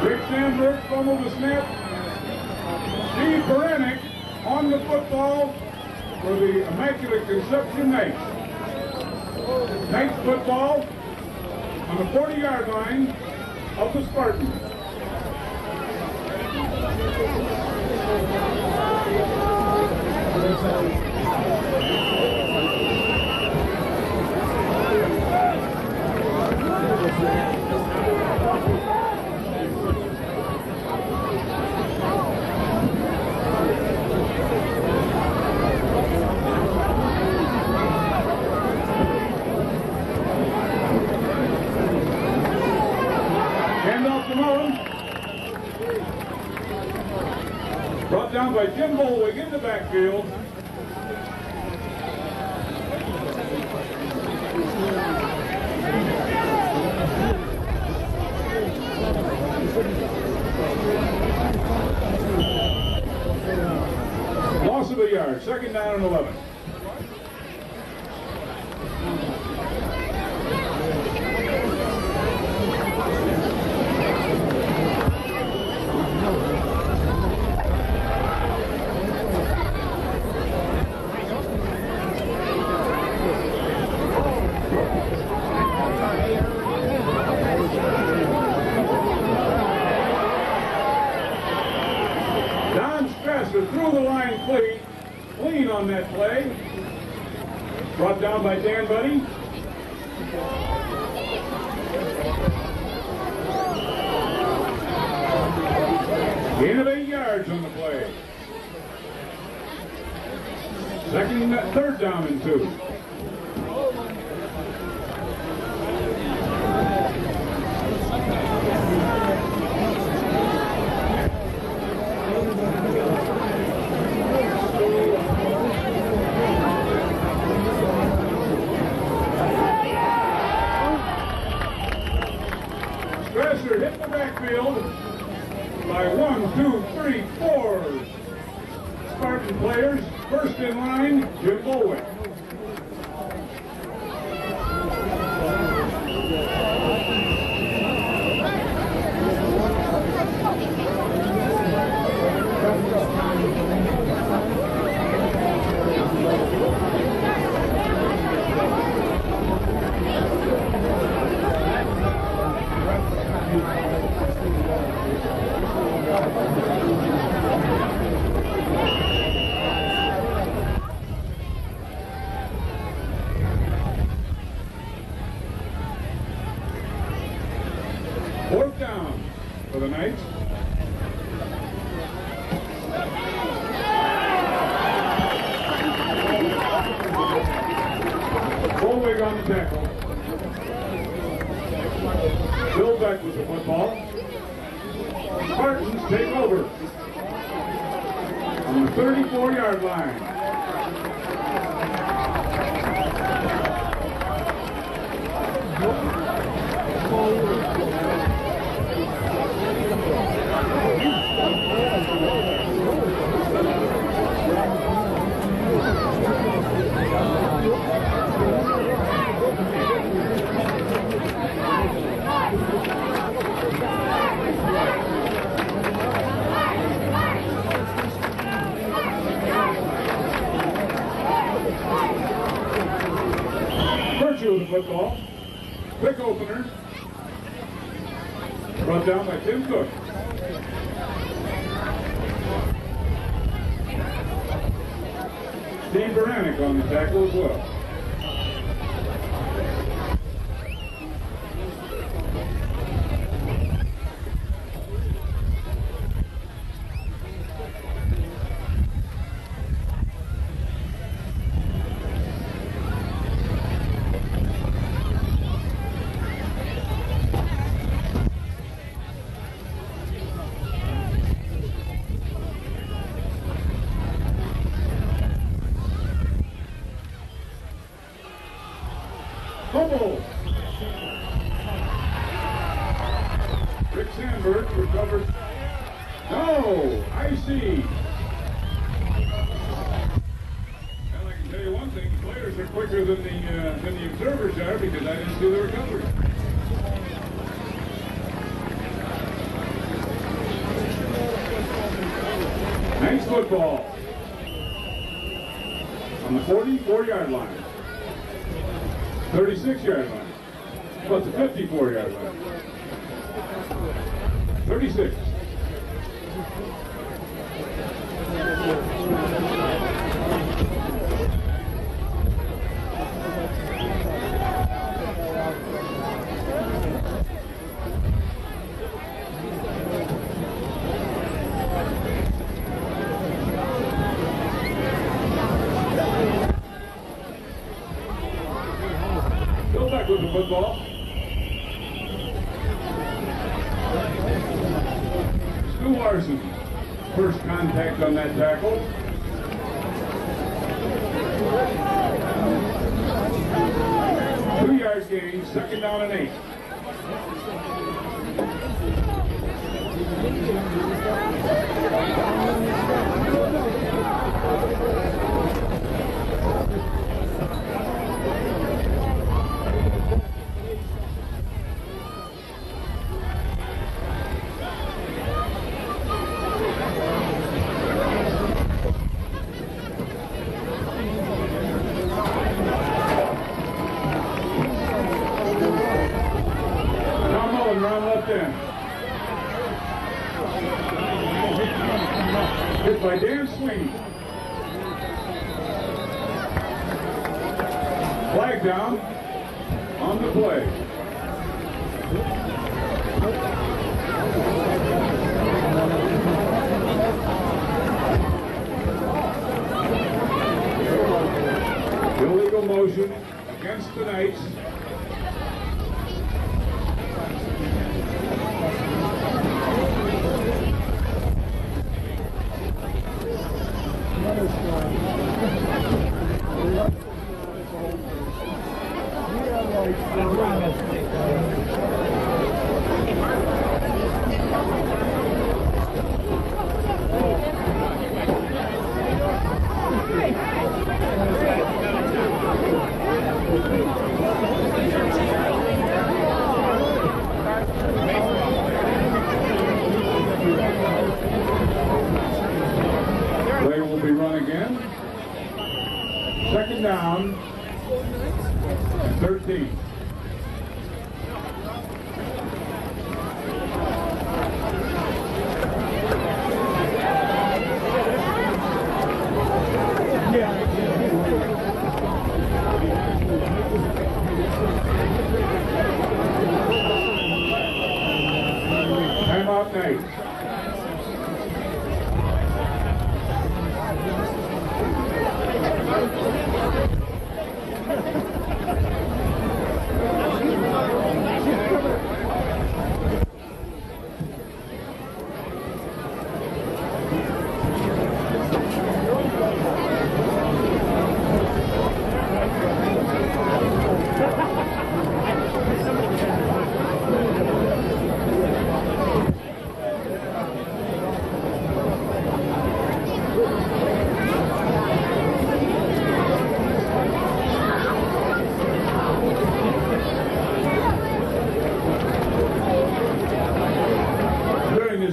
Rick Sandberg fumbled the snap. Steve Baranek on the football for the Immaculate Conception Knights. Knights football on the 40-yard line of the Spartans. Brought down by Jim Bolwig in the backfield. Loss of a yard, 2nd down and 11. Dresser through the line clean on that play. Brought down by Dan Buddy. Gain of 8 yards on the play. Third down and 2. Dresser hit the backfield by 1, 2, 3, 4 Spartan players. First in line, Jim Bolwick. Fourth down for the Knights. Bolwick on the tackle. Bill Beck with the football. Spartans take over on the 34-yard line. Virtue of the football. Quick opener. Brought down by Tim Cook. Steve Baranek on the tackle as well. Fumble. Rick Sandberg recovered. No, I see. Well, I can tell you one thing: the players are quicker than the observers are because I didn't see the recovery. Nice football on the 44-yard line. 36-yard line. Well, it's a 54-yard line. 36. Bill Beck with the football. Stu Larson, first contact on that tackle. Two-yard gain, second down and 8. Around left end. Hit by Dan Sweeney. Flag down on the play. Illegal motion against the Knights. Play will be run again. Second down, 13. Timeout Knights.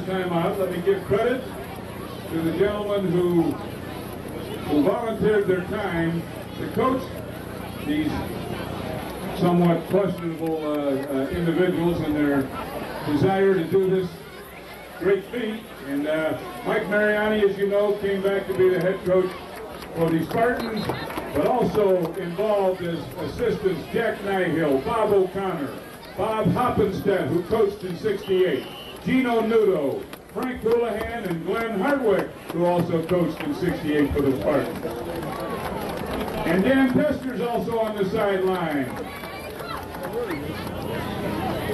Timeout. Let me give credit to the gentlemen who volunteered their time to coach these somewhat questionable individuals and their desire to do this great feat. And Mike Mariani, as you know, came back to be the head coach for the Spartans, but also involved as assistants Jack Nyhill, Bob O'Connor, Bob Hoppenstedt, who coached in '68, Gino Nudo, Frank Houlihan, and Glenn Hardwick, who also coached in '68 for the Spartans. And Dan Tester's also on the sideline.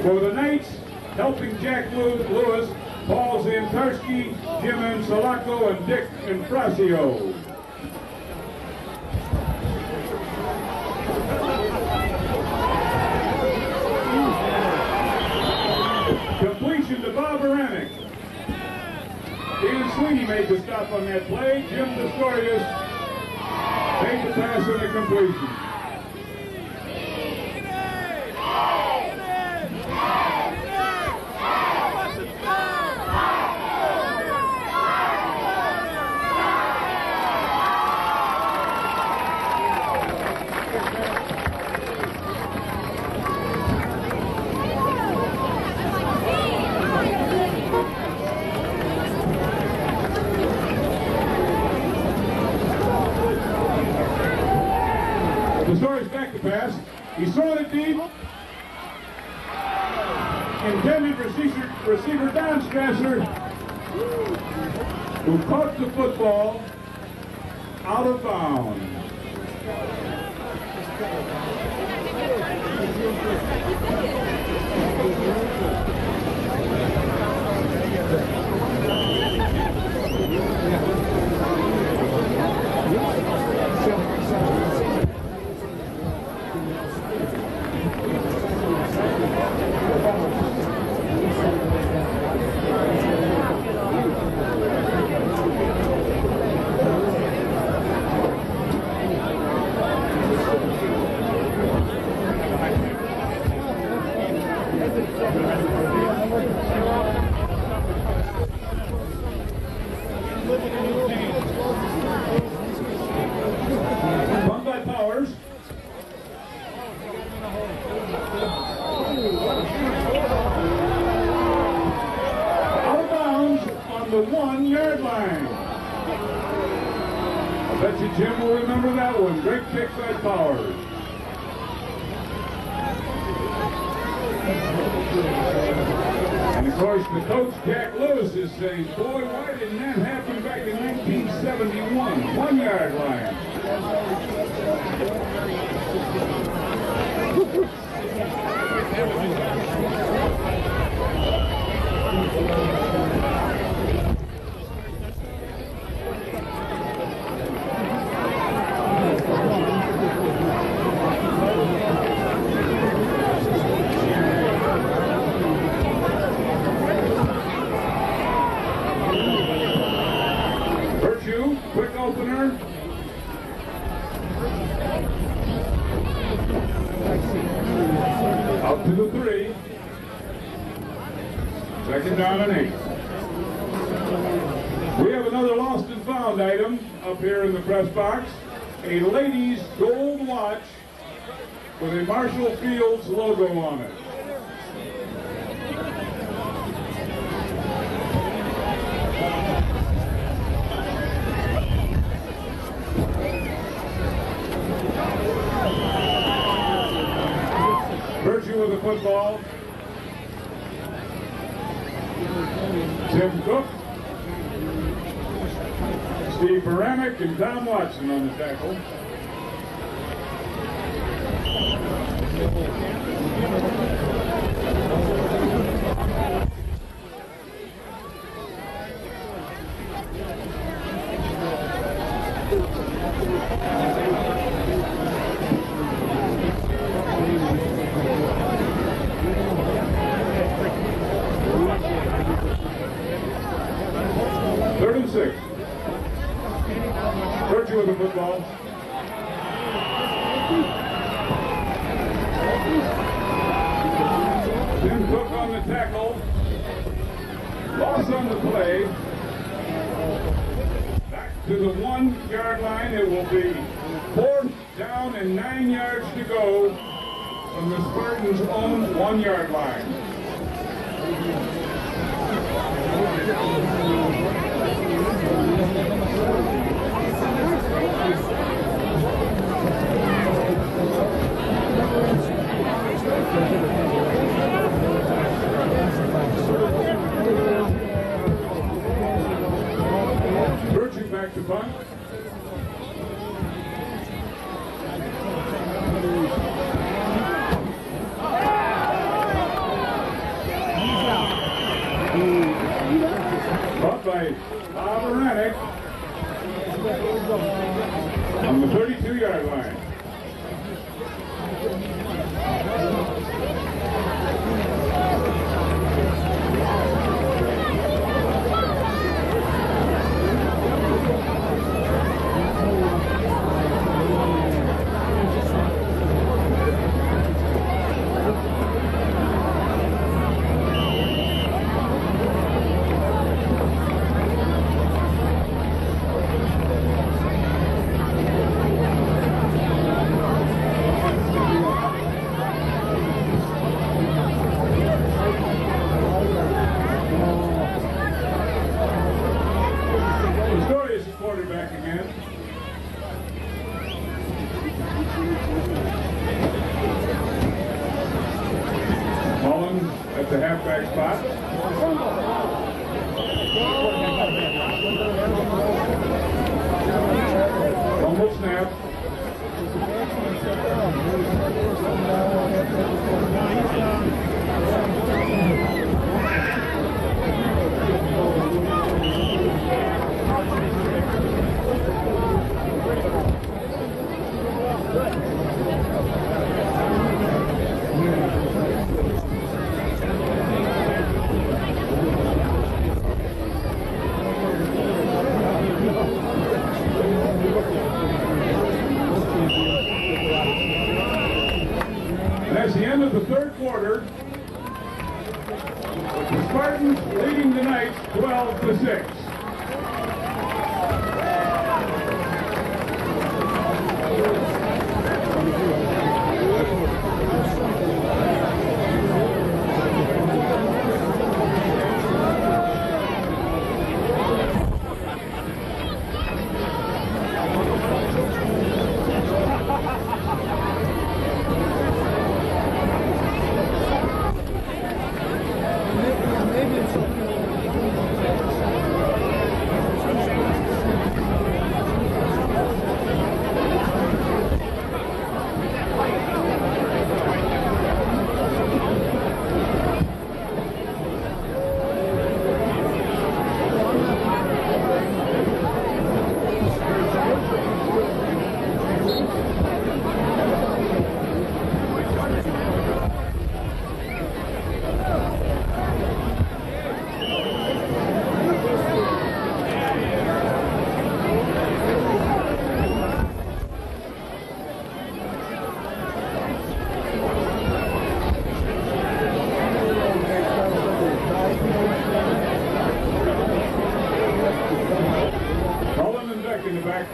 For the Knights, helping Jack Lewis, Paul Zantarski, Jim Anselacco, and Dick Infrasio. Completion to Bob Aranek. Dan Sweeney made the stop on that play. Jim Pistorius made the pass and the completion. Pistorius back to pass. He saw it deep. Intended receiver Don Strasser, who caught the football out of bounds. the 1 yard line. I bet you Jim will remember that one. Great kick by Powers. And of course, the coach, Jack Lewis, is saying, boy, why didn't that happen back in 1971? 1 yard line. Quick opener. Out to the 3. Second down and 8. We have another lost and found item up here in the press box. A lady's gold watch with a Marshall Fields logo on it. Virtue with the football. Tim Cook, Steve Baranick, and Tom Watson on the tackle. Third and 6. Virtue with the football. Tim Cook on the tackle. Loss on the play. Back to the 1 yard line. It will be 4th down and 9 yards to go from the Spartans' own 1 yard line. Virtue back to punt. Caught by Baranick on the 32-yard line. At the halfback spot. Fumble snap. That's the end of the third quarter. The Spartans leading the Knights 12-6.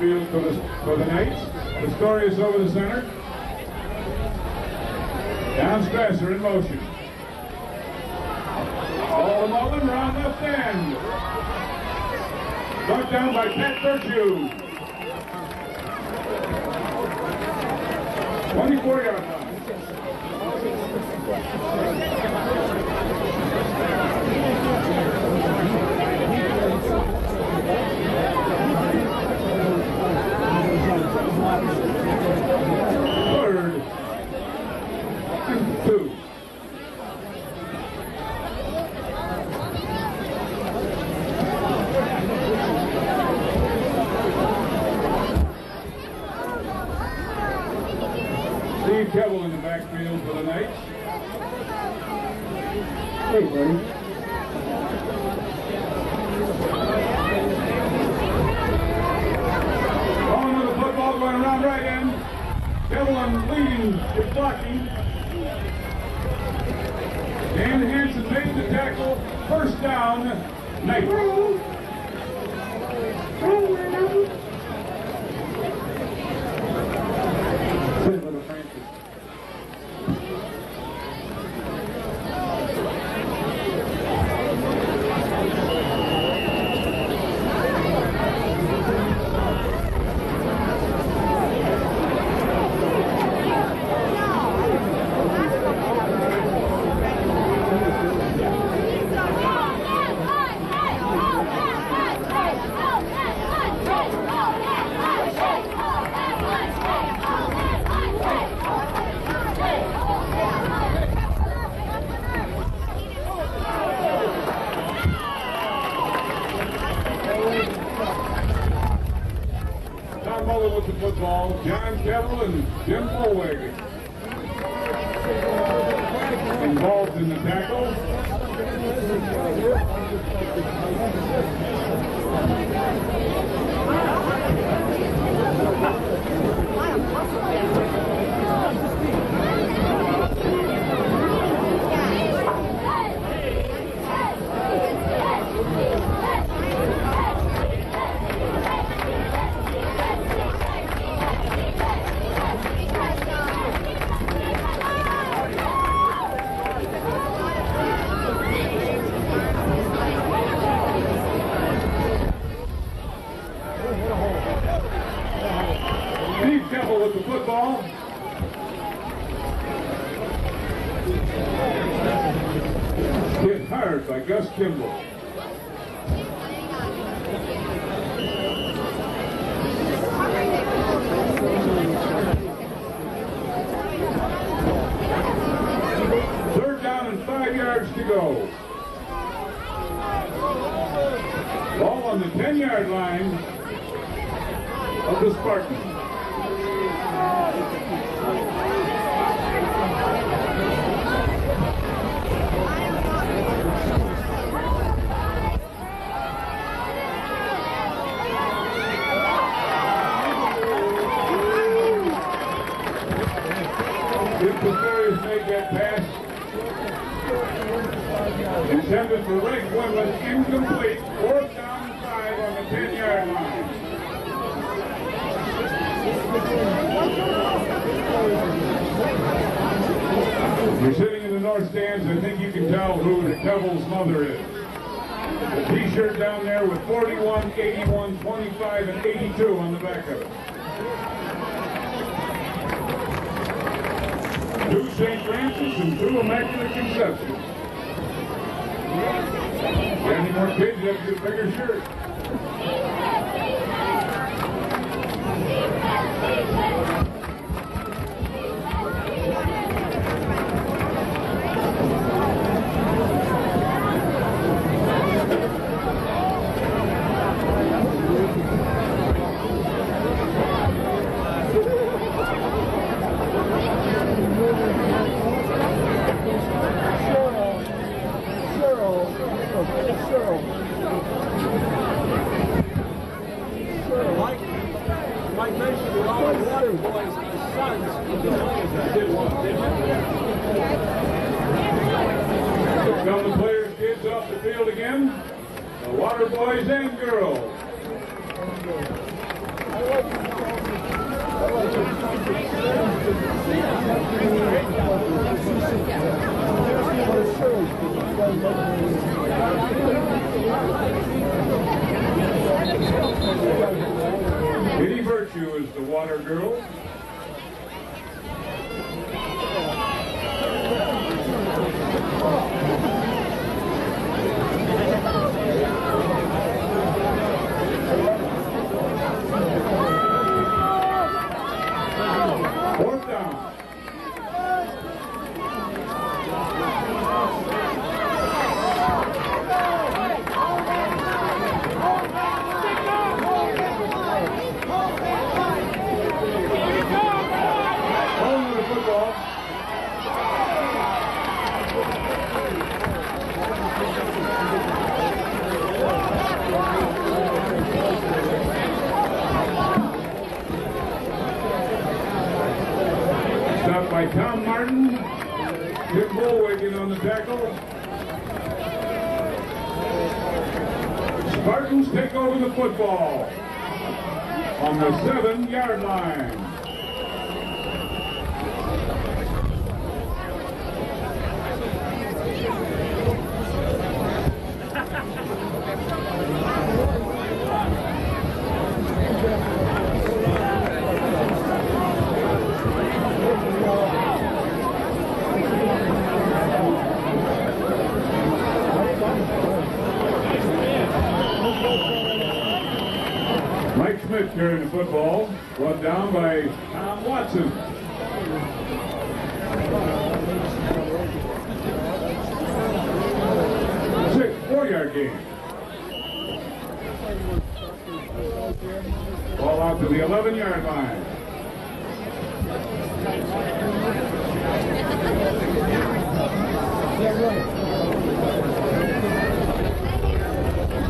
backfield for the Knights. Pistorius over the center. Down Strasser in motion. Ball to Mullen, round left end. Brought down by Pat Virtue. 24-yard line. Third and 2. Steve Keble in the backfield for the Knights. Hey, buddy. On with the football going around right end. Keble leading with blocking. Dan Hansen made the tackle. First down, Knights. With the football, John Keble and Jim Fullwagon involved in the tackle. Steve Keble with the football. Hit hard by Gus Kimball. Third down and 5 yards to go. Ball on the 10-yard line of the Spartans. If the Fairies made that pass, intended for Rick Woodland, incomplete. Fourth down and 5 on the 10-yard line. You're sitting in the north stands, I think you can tell who Keble's mother is. The t-shirt down there with 41, 81, 25, and 82 on the back of it. 2 St. Francis and 2 Immaculate Conception. Got any more kids? You have to get a bigger shirt. Like basically all the water boys and the sons of the players that did one. Here come the players' kids off the field again. The water boys and girls. Kitty Virtue is the water girl. Fourth down. Home with the football. Stopped by Tom Martin. Tim Bullwiggin on the tackle. Spartans take over the football on the 7-yard line. Mike Smith carrying the football, brought down by Tom Watson. 4-yard gain. Ball out to the 11-yard line.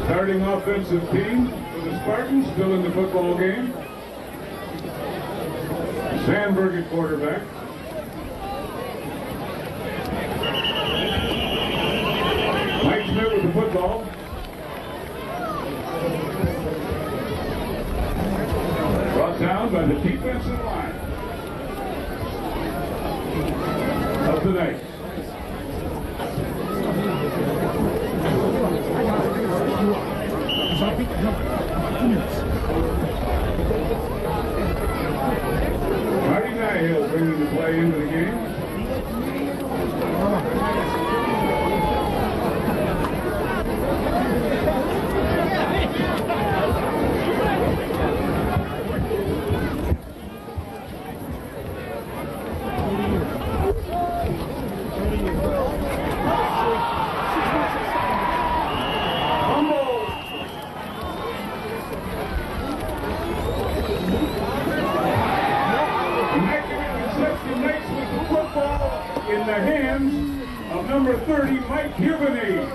Starting offensive team for the Spartans, still in the football game. Sandberg at quarterback. Mike Smith with the football. Brought down by the defensive line of the Knights. Marty Nihill bringing the play into the game. In the hands of number 30, Mike Hubany.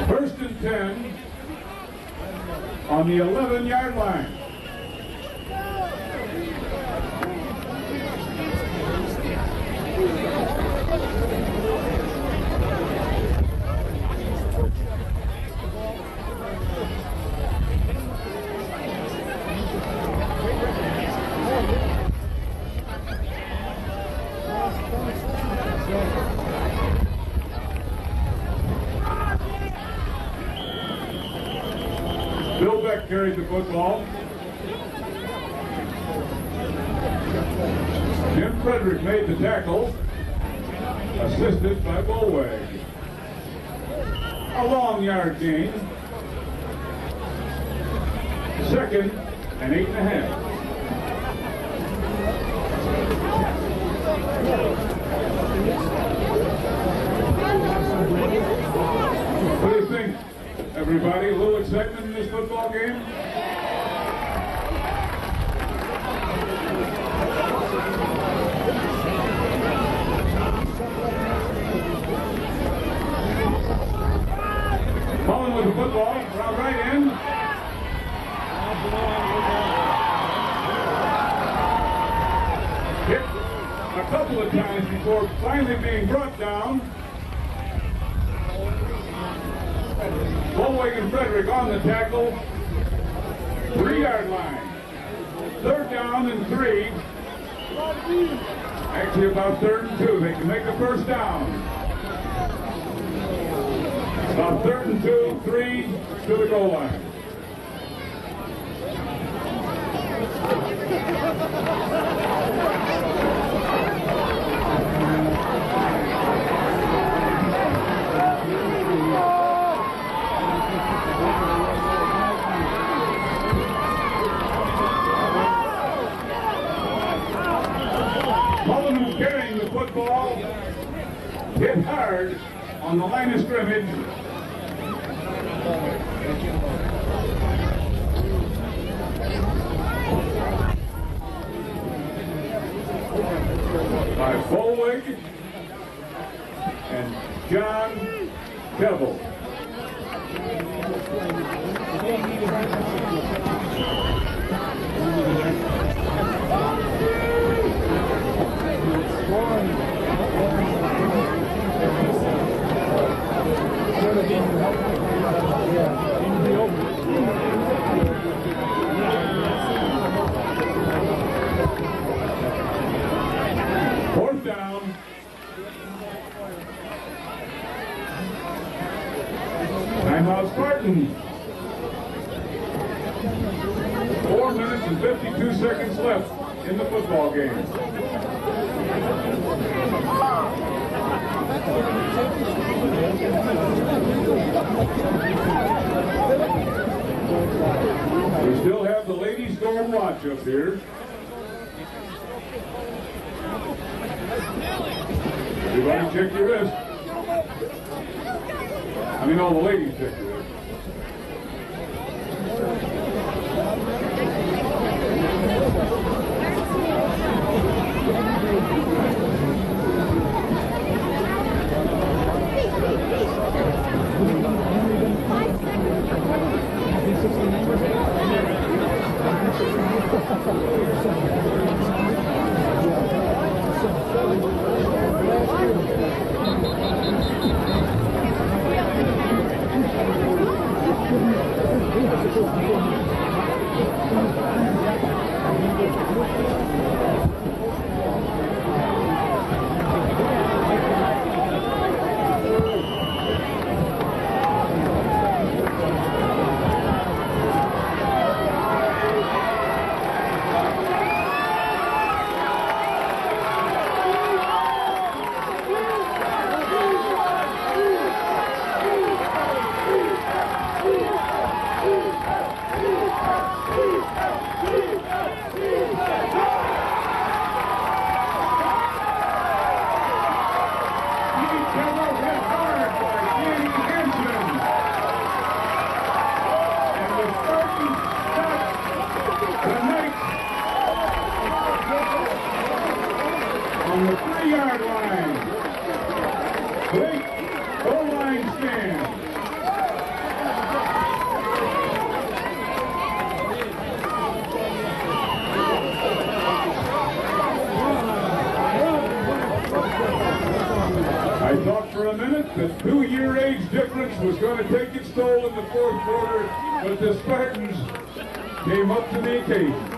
First and 10 on the 11-yard line. Bill Beck carried the football. Jim Frederick made the tackle, assisted by Bullwag. A long yard gain. Second and 8.5. What do you think, everybody? A little excitement in this football game? Mullen with the football, around right end. Hit a couple of times before finally being brought down. Bowling and Frederick on the tackle. 3-yard line. 3rd down and 3. Actually about 3rd and 2. They can make the 1st down. About 3rd and 2, 3 to the goal line. Mullen, carrying the football, hit hard on the line of scrimmage. By Bolwig and John Devil. Fourth down. Timeout Spartans. 4 minutes and 52 seconds left in the football game. We still have the ladies' gold watch up here. Everybody check your wrist. I mean, all the ladies check your wrist. On the 3-yard line. Great goal line stand. I thought for a minute the 2-year age difference was going to take its toll in the 4th quarter, but the Spartans came up to the occasion.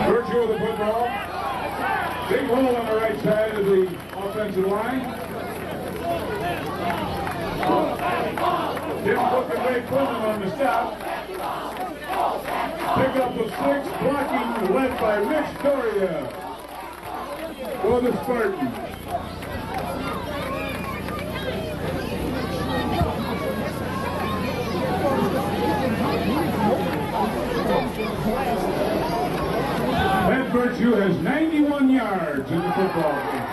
Virtue of the football. Big hole on the right side of the offensive line. Tim Cook and Ray Pullman on the stop. Pick up of 6, blocking led by Rich Doria for the Spartans. That Virtue has 91 yards in the football game.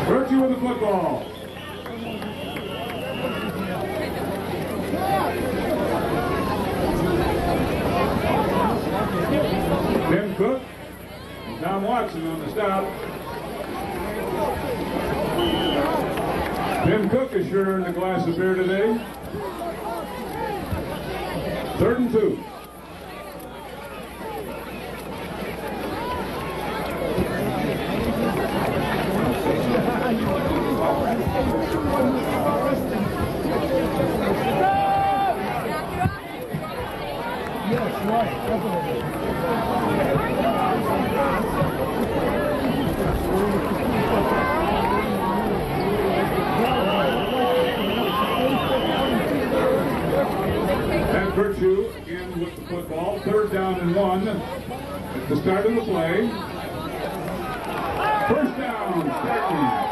Virtue with the football. stop. Tim Cook has sure earned a glass of beer today. 3rd and 2. And Virtue again with the football. 3rd down and 1 at the start of the play. 1st down, Spartan.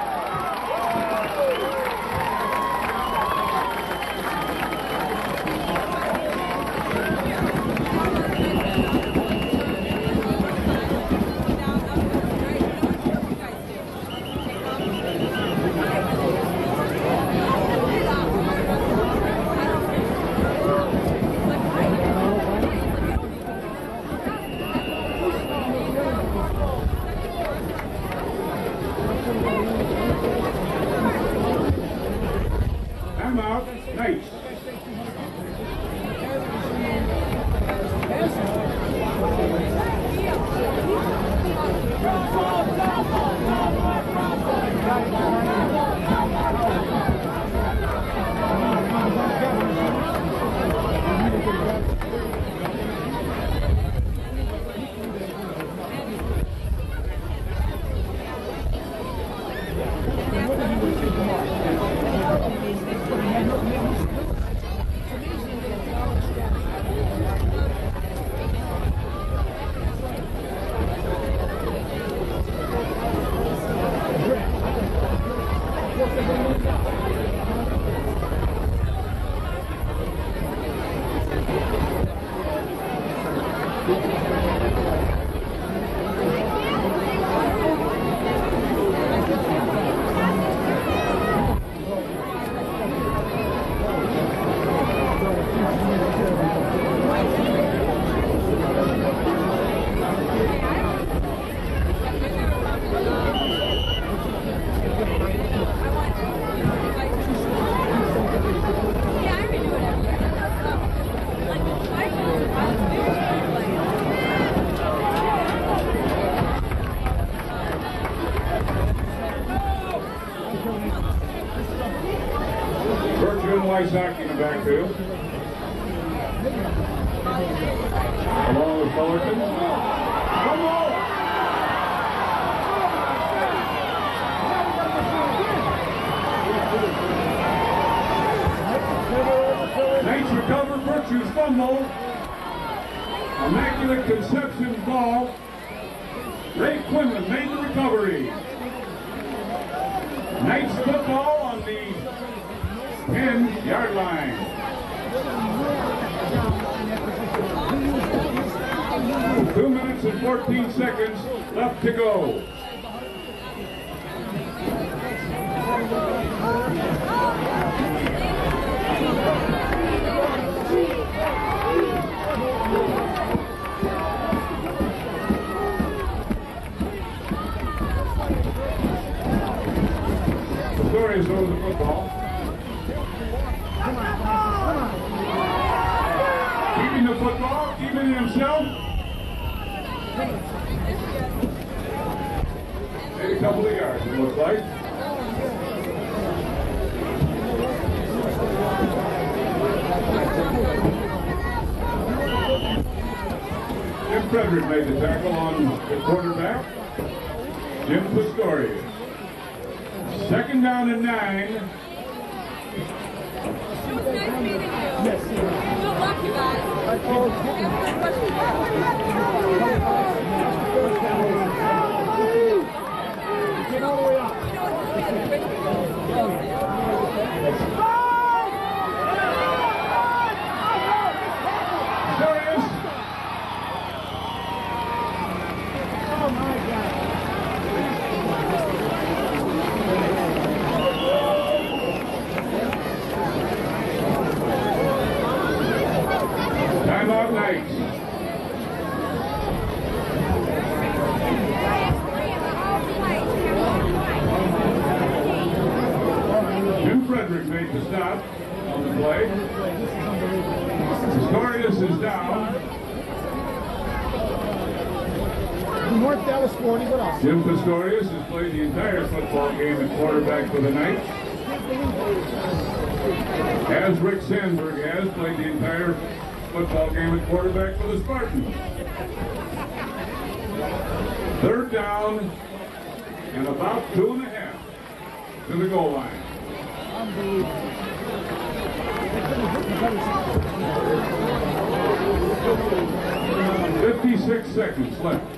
Timeout, Knights. Isaac in the backfield. Along with Fullerton. Come on! Knights recover Virtue's fumble. Immaculate Conception ball. Ray Quinlan made the recovery. Knights football on the 10-yard line. Two minutes and 14 seconds left to go. Stories over the football. Keeping the football, keeping it himself. Maybe a couple of yards, it looks like. Jim Frederick made the tackle on the quarterback. Jim Pistorius. 2nd down and 9. Yes. Good luck, you guys. Get all the way up. Serious? Oh my God. Timeout, Knights. Jim Pistorius has played the entire football game at quarterback for the Knights. As Rick Sandberg has played the entire football game at quarterback for the Spartans. Third down and about 2.5 to the goal line. Unbelievable. 56 seconds left.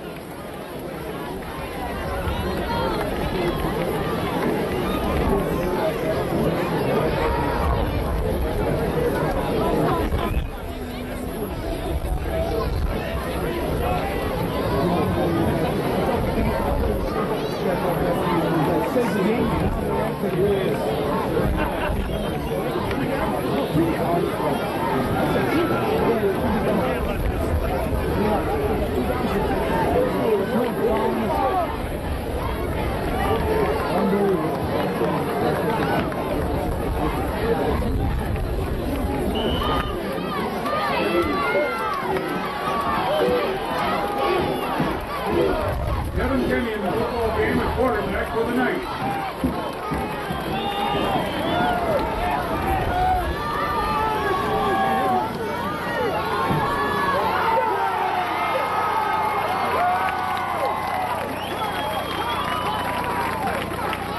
Kevin Kenny in the football game at quarterback for the Knights.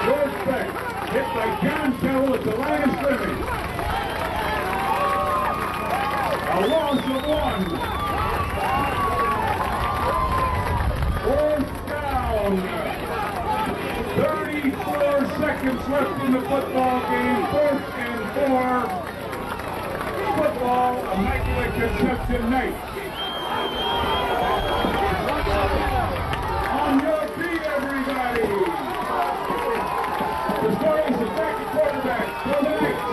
George Beck hit by John Carroll at the line of scrimmage. A loss of 1. Fourth down. 34 seconds left in the football game. 4th and 4. Football, Immaculate Conception Knights. On your feet, everybody. The Stories is back at quarterback for the Knights.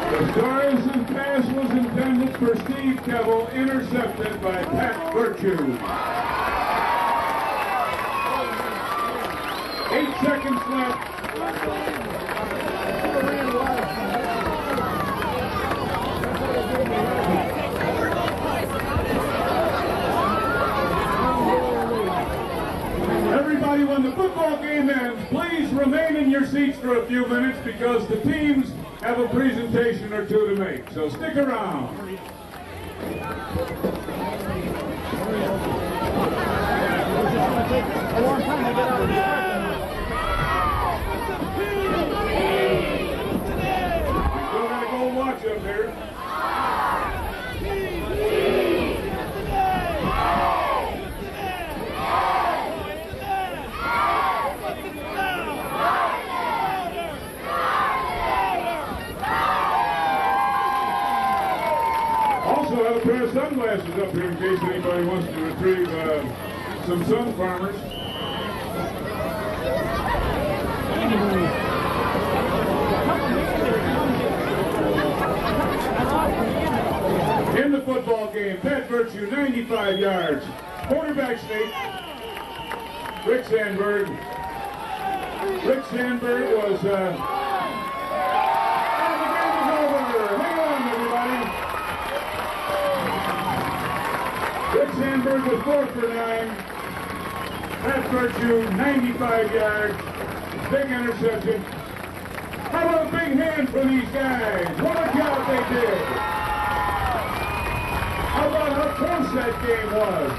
The Stories' pass was intended for Steve Kevel, intercepted by Pat Virtue. 8 seconds left. Everybody, when the football game ends, please remain in your seats for a few minutes because the teams have a presentation or two to make. So stick around. A long time to get out of the Still gotta go watch up here. Also have a pair of sunglasses up here in case anybody wants to retrieve some sun farmers. In the football game, Pat Virtue, 95 yards. Quarterback sneak, Rick Sandberg. Rick Sandberg was, and the game is over. Hang on, everybody. Rick Sandberg was 4 for 9. Pat Virtue, 95 yards. Big interception. How about a big hand for these guys? What a job they did. How about how close that game was?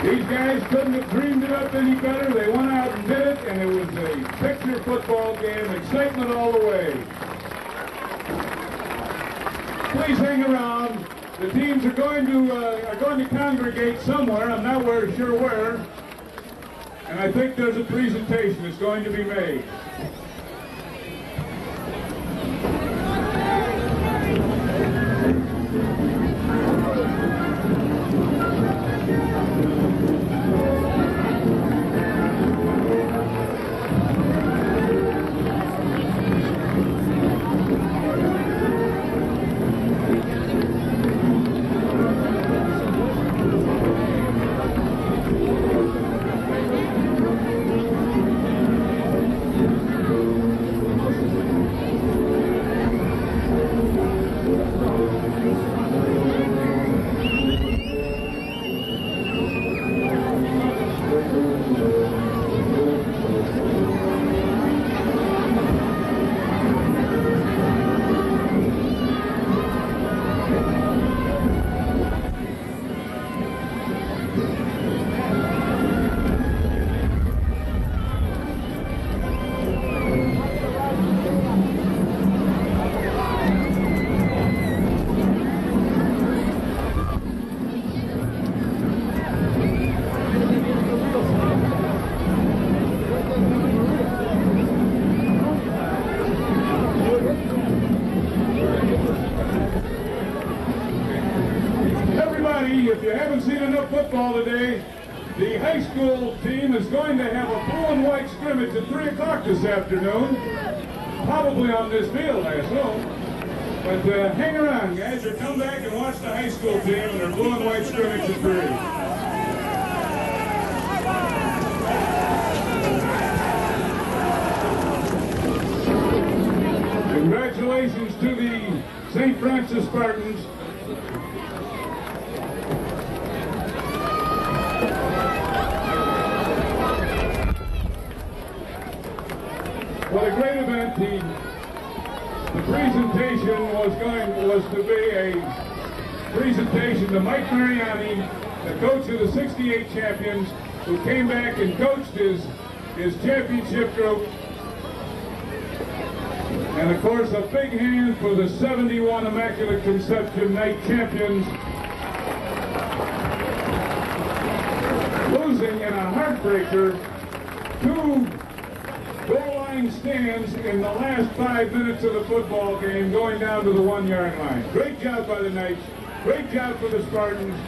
These guys couldn't have dreamed it up any better. They went out and did it, and it was a picture football game, excitement all the way. Please hang around. The teams are going to congregate somewhere. I'm not sure where. And I think there's a presentation that's going to be made. The high school team is going to have a blue and white scrimmage at 3 o'clock this afternoon. Probably on this field, I assume. But hang around, guys, or come back and watch the high school team and their blue and white scrimmage at 3. Congratulations to the St. Francis Spartans. What a great event. The presentation was to be a presentation to Mike Mariani, the coach of the '68 champions, who came back and coached his championship group. And of course, a big hand for the '71 Immaculate Conception Night champions, losing in a heartbreaker 2 goal-line stands in the last 5 minutes of the football game, going down to the 1-yard line. Great job by the Knights. Great job for the Spartans.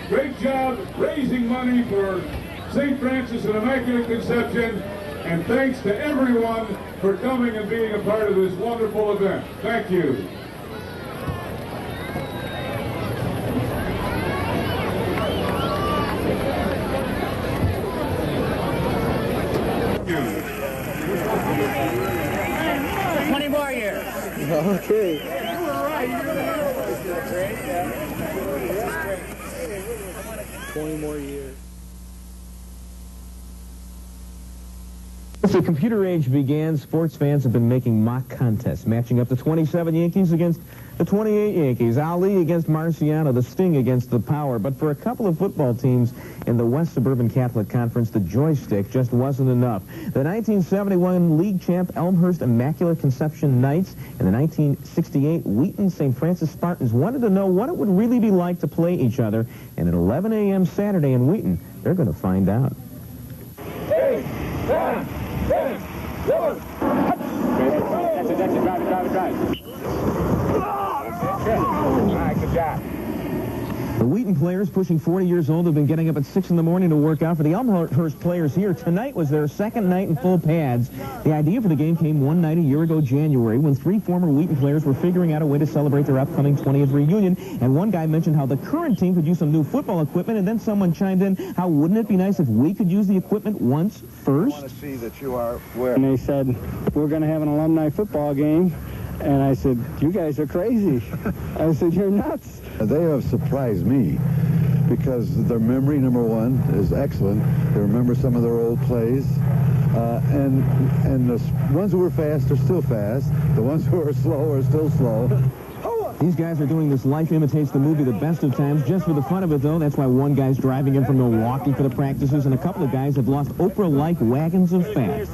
Great job raising money for St. Francis and Immaculate Conception. And thanks to everyone for coming and being a part of this wonderful event. Thank you. Okay. 20 more years. Since the computer age began, sports fans have been making mock contests, matching up the 27 Yankees against the 28 Yankees, Ali against Marciano, the Sting against the Power. But for a couple of football teams in the West Suburban Catholic Conference, the joystick just wasn't enough. The 1971 league champ Elmhurst Immaculate Conception Knights and the 1968 Wheaton St. Francis Spartans wanted to know what it would really be like to play each other. And at 11 a.m. Saturday in Wheaton, they're going to find out. 8, 7, 6, 7. That's it. Drive. Good. All right, good job. The Wheaton players, pushing 40 years old, have been getting up at 6 in the morning to work out. For the Elmhurst players here, tonight was their second night in full pads. The idea for the game came one night a year ago, January, when 3 former Wheaton players were figuring out a way to celebrate their upcoming 20th reunion. And one guy mentioned how the current team could use some new football equipment, and then someone chimed in, how wouldn't it be nice if we could use the equipment once first? I want to see that you are where. And they said, we're going to have an alumni football game. And I said, you guys are crazy. I said, you're nuts. They have surprised me because their memory, number one, is excellent. They remember some of their old plays. And the ones who are fast are still fast. The ones who are slow are still slow. These guys are doing this Life Imitates the Movie the best of times, just for the fun of it, though. That's why one guy's driving in from Milwaukee for the practices, and a couple of guys have lost Oprah-like wagons of fat.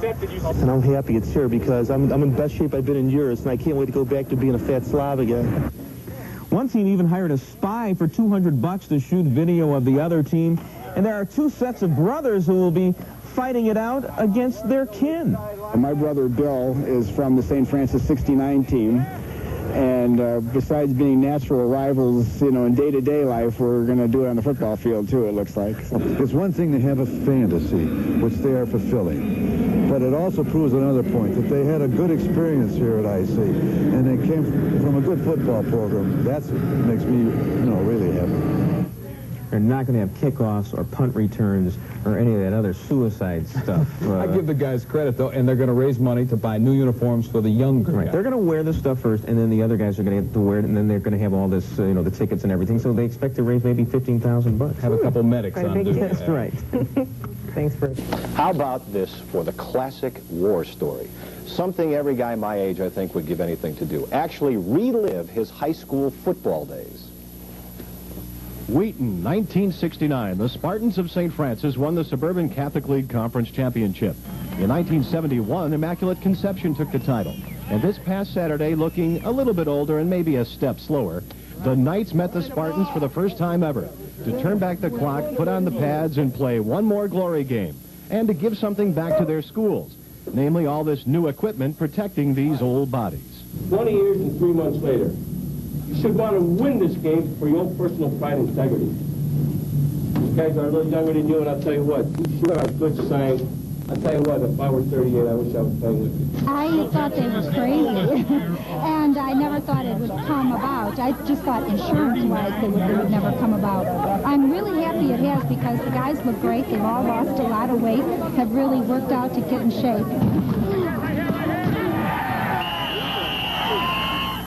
And I'm happy it's here because I'm in the best shape I've been in years, and I can't wait to go back to being a fat slob again. One team even hired a spy for $200 to shoot video of the other team, and there are 2 sets of brothers who will be fighting it out against their kin. My brother Bill is from the St. Francis '69 team. And besides being natural rivals, you know, in day-to-day life, we're going to do it on the football field, too, it looks like. It's one thing to have a fantasy, which they are fulfilling. But it also proves another point, that they had a good experience here at IC. And they came from a good football program. That's what makes me, really happy. They're not going to have kickoffs or punt returns or any of that other suicide stuff. I give the guys credit, though, and they're going to raise money to buy new uniforms for the younger guys. They're going to wear this stuff first, and then the other guys are going to have to wear it, and then they're going to have all this, the tickets and everything. So they expect to raise maybe $15,000. Have a couple medics on duty. That's right. Thanks, Bert. How about this for the classic war story? Something every guy my age, I think, would give anything to do. Actually relive his high school football days. Wheaton, 1969. The Spartans of St. Francis won the Suburban Catholic League Conference Championship. In 1971, Immaculate Conception took the title. And this past Saturday, looking a little bit older and maybe a step slower, the Knights met the Spartans for the first time ever to turn back the clock, put on the pads, and play one more glory game, and to give something back to their schools, namely all this new equipment protecting these old bodies. 20 years and 3 months later, you should want to win this game for your own personal pride and integrity. Guys are a little younger than you, and I'll tell you what, you got a good sign. I'll tell you what, if I were 38, I wish I was playing with you. I thought they were crazy, and I never thought it would come about. I just thought insurance-wise they would never come about. I'm really happy it has because the guys look great. They've all lost a lot of weight, have really worked out to get in shape.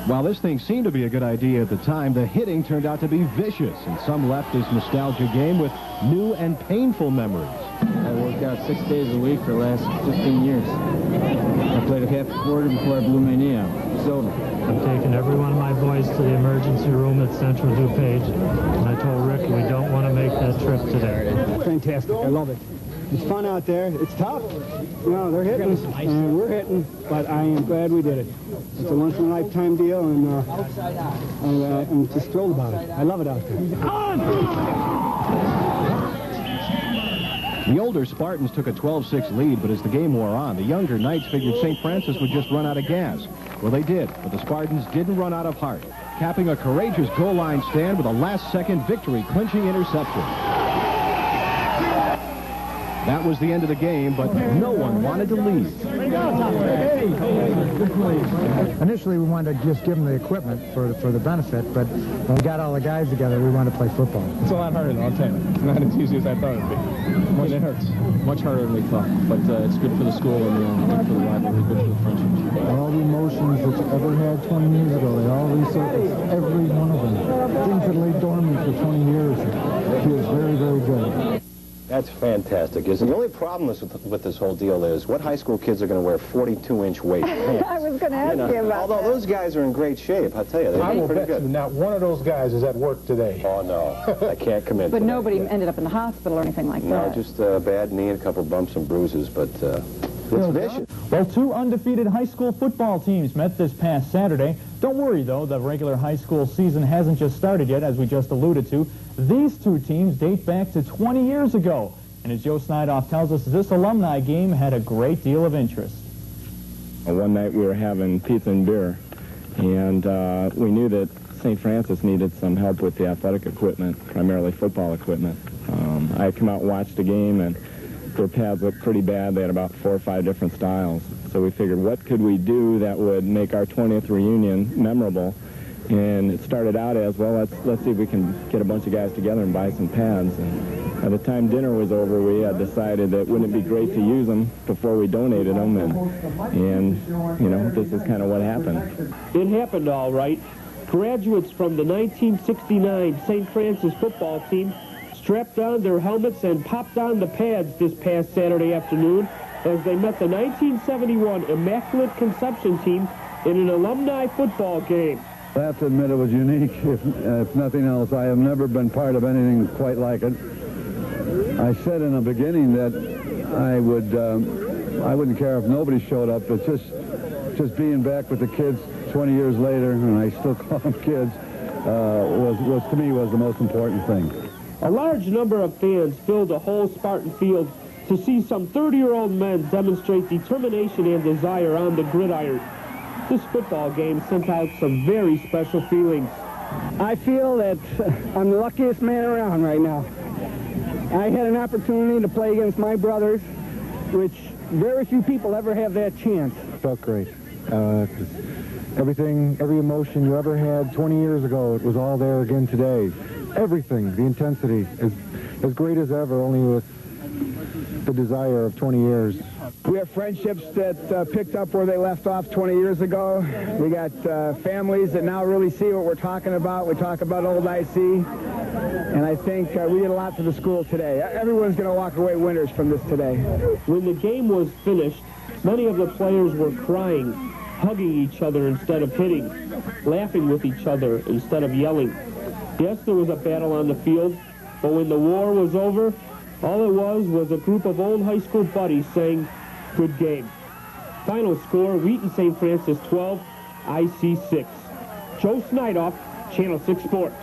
While this thing seemed to be a good idea at the time, the hitting turned out to be vicious, and some left this nostalgia game with new and painful memories. I worked out 6 days a week for the last 15 years. I played a half quarter before I blew my knee out. It's over. I've taken every one of my boys to the emergency room at Central DuPage, and I told Rick we don't want to make that trip today. Fantastic. I love it. It's fun out there. It's tough. You know, they're hitting, and we're hitting, but I am glad we did it. It's a once-in-a-lifetime deal, and I'm just thrilled about it. I love it out there. The older Spartans took a 12-6 lead, but as the game wore on, the younger Knights figured St. Francis would just run out of gas. Well, they did, but the Spartans didn't run out of heart, capping a courageous goal line stand with a last-second victory-clinching interception. That was the end of the game, but no one wanted to leave. Initially, we wanted to just give them the equipment for the benefit, but when we got all the guys together, we wanted to play football. It's a lot harder, though, I'll tell you. It's not as easy as I thought it would be. It hurts. Much harder than we thought, but it's good for the school and good for the rivalry, good for the friendship. All the emotions that you ever had 20 years ago, they all resurfaced, every one of them. Things that lay dormant for 20 years. It feels very, very good. That's fantastic. The only problem with this whole deal is what high school kids are going to wear 42-inch weight pants? I was going to ask you about although those guys are in great shape, I'll tell you, I they're will pretty bet good. you not one of those guys is at work today. Oh, no. I can't commit But to nobody that. ended up in the hospital or anything like No, that. just a bad knee and a couple bumps and bruises, but it's vicious. Well, two undefeated high school football teams met this past Saturday. Don't worry, though, the regular high school season hasn't just started yet, as we just alluded to. These two teams date back to 20 years ago. And as Joe Snydoff tells us, this alumni game had a great deal of interest. One night we were having pizza and beer, and we knew that St. Francis needed some help with the athletic equipment, primarily football equipment. I come out and watched the game, and their pads looked pretty bad. They had about 4 or 5 different styles. So we figured, what could we do that would make our 20th reunion memorable? And it started out as, well, let's see if we can get a bunch of guys together and buy some pads. And by the time dinner was over, we had decided that wouldn't it be great to use them before we donated them, and you know, this is kind of what happened. It happened all right. Graduates from the 1969 St. Francis football team strapped on their helmets and popped on the pads this past Saturday afternoon as they met the 1971 Immaculate Conception team in an alumni football game. I have to admit it was unique, if nothing else. I have never been part of anything quite like it. I said in the beginning that I wouldn't care if nobody showed up, but just being back with the kids 20 years later, and I still call them kids, was to me was the most important thing. A large number of fans filled the whole Spartan field to see some 30-year-old men demonstrate determination and desire on the gridiron. This football game sent out some very special feelings. I feel that I'm the luckiest man around right now. I had an opportunity to play against my brothers, which very few people ever have that chance. Felt great. Every emotion you ever had 20 years ago, it was all there again today. Everything, the intensity, is as great as ever, only with the desire of 20 years. We have friendships that picked up where they left off 20 years ago. We got families that now really see what we're talking about. We talk about old IC, and I think we did a lot for the school today. Everyone's going to walk away winners from this today. When the game was finished, many of the players were crying, hugging each other instead of hitting, laughing with each other instead of yelling. Yes, there was a battle on the field, but when the war was over, all it was a group of old high school buddies saying, "Good game." Final score, Wheaton St. Francis 12, IC 6. Joe Snydoff, Channel 6 Sports.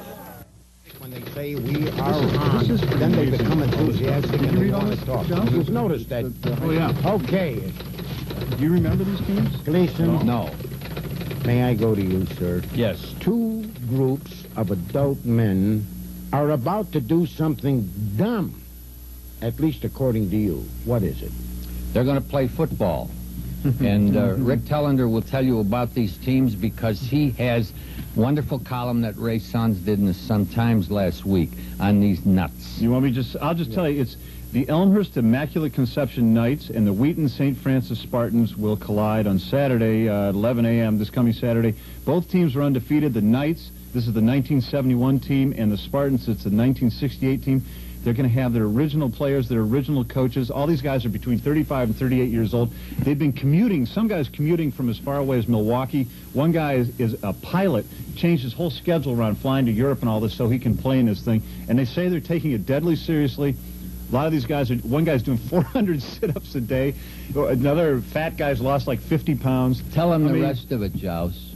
When they say we are on, then they become enthusiastic and they want to talk. You've noticed that. Oh, yeah. Okay. Do you remember these teams? Gleason? No. May I go to you, sir? Yes. 2 groups of adult men are about to do something dumb, at least according to you. What is it? They're going to play football. And Rick Tellender will tell you about these teams because he has wonderful column that Ray Sons did in the Sun-Times last week on these nuts. You want me I'll just tell you, it's the Elmhurst Immaculate Conception Knights and the Wheaton St. Francis Spartans will collide on Saturday, 11 a.m. this coming Saturday. Both teams are undefeated. The Knights, this is the 1971 team, and the Spartans, it's the 1968 team. They're going to have their original players, their original coaches. All these guys are between 35 and 38 years old. They've been commuting. Some guys commuting from as far away as Milwaukee. One guy is a pilot, changed his whole schedule around flying to Europe and all this so he can play in this thing. And they say they're taking it deadly seriously. A lot of these guys one guy's doing 400 sit-ups a day. Another fat guy's lost like 50 pounds. Tell them the rest of it, Joust.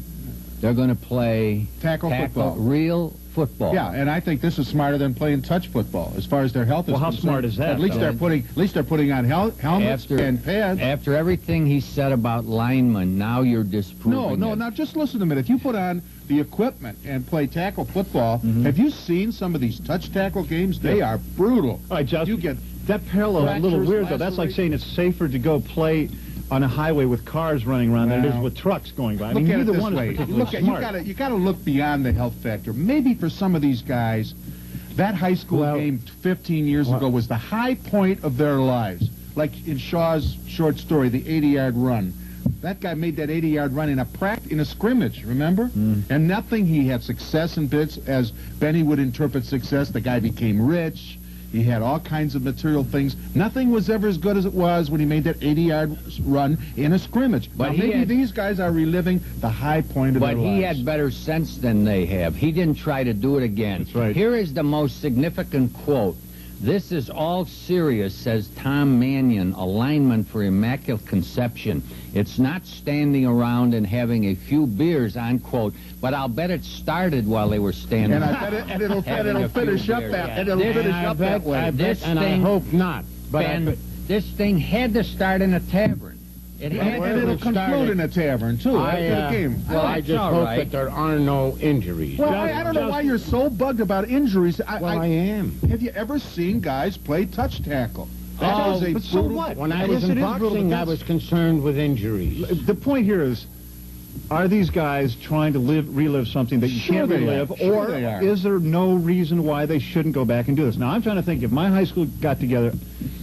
They're going to play tackle football. Real football. Yeah, and I think this is smarter than playing touch football as far as their health is concerned. Well, how smart is that? At least they're putting on helmets and pads. After everything he said about linemen, now you're disproving No, now just listen to me. If you put on the equipment and play tackle football, have you seen some of these touch tackle games? They are brutal. All right, Joust, you get that parallel is a little weird, though. That's like saying it's safer to go play on a highway with cars running around than it is with trucks going by. I mean, neither one is particularly smart. You got to look beyond the health factor. Maybe for some of these guys, that high school game 15 years ago was the high point of their lives. Like in Shaw's short story, the 80-yard run. That guy made that 80-yard run in a scrimmage, remember? And nothing. He had success in bits, as Benny would interpret success. The guy became rich. He had all kinds of material things. Nothing was ever as good as it was when he made that 80-yard run in a scrimmage. But maybe these guys are reliving the high point of their lives. But he had better sense than they have. He didn't try to do it again. That's right. Here is the most significant quote. "This is all serious," says Tom Mannion, a lineman for Immaculate Conception. "It's not standing around and having a few beers," unquote. But I'll bet it started while they were standing. And I bet it'll finish up that way. I hope not. But this thing had to start in a tavern. And it'll conclude in a tavern, too. I just hope that there are no injuries. Well, I don't know why you're so bugged about injuries. I am. Have you ever seen guys play touch tackle? But so what? When I was in boxing, I was concerned with injuries. The point here is, are these guys trying to relive something that you can't relive, or is there no reason why they shouldn't go back and do this? Now, I'm trying to think, if my high school got together,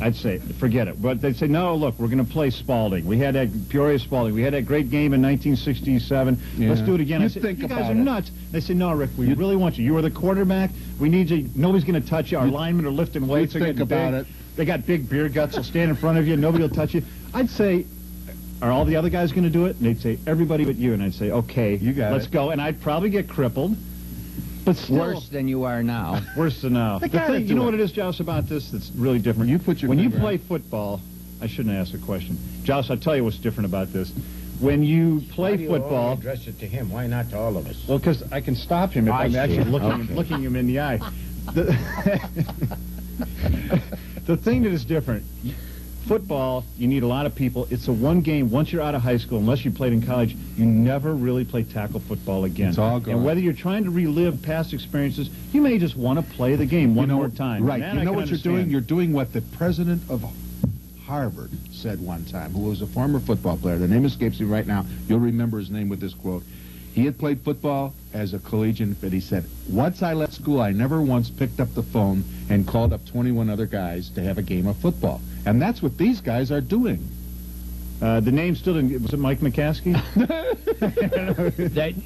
I'd say, forget it. But they'd say, no, look, we're going to play Spalding. We had that Peoria Spalding. We had that great game in 1967. Yeah. Let's do it again. I said, you guys are nuts. They said, no, Rick, we really want you. You were the quarterback. We need you. Nobody's going to touch you. Our linemen are lifting weights. Think about it. They got big beer guts. They'll stand in front of you. Nobody will touch you. I'd say, are all the other guys going to do it? And they'd say, everybody but you. And I'd say, okay, let's go. And I'd probably get crippled. But still, worse than you are now. Worse than now. The thing, you know what it is, Joust, about this that's really different? When you play football, I shouldn't ask a question. Joust, I'll tell you what's different about this. When you play football... address it to him. Why not to all of us? Well, because I can stop him if I'm actually looking him in the eye. The thing that is different, football, you need a lot of people. It's a one game. Once you're out of high school, unless you played in college, you never really play tackle football again. It's all gone. And whether you're trying to relive past experiences, you may just want to play the game one more time. Right. You know what you're doing? You're doing what the president of Harvard said one time, who was a former football player. The name escapes me right now. You'll remember his name with this quote. He had played football as a collegiate, but he said, once I left school, I never once picked up the phone and called up 21 other guys to have a game of football. And that's what these guys are doing. The name still didn't... Was it Mike McCaskey?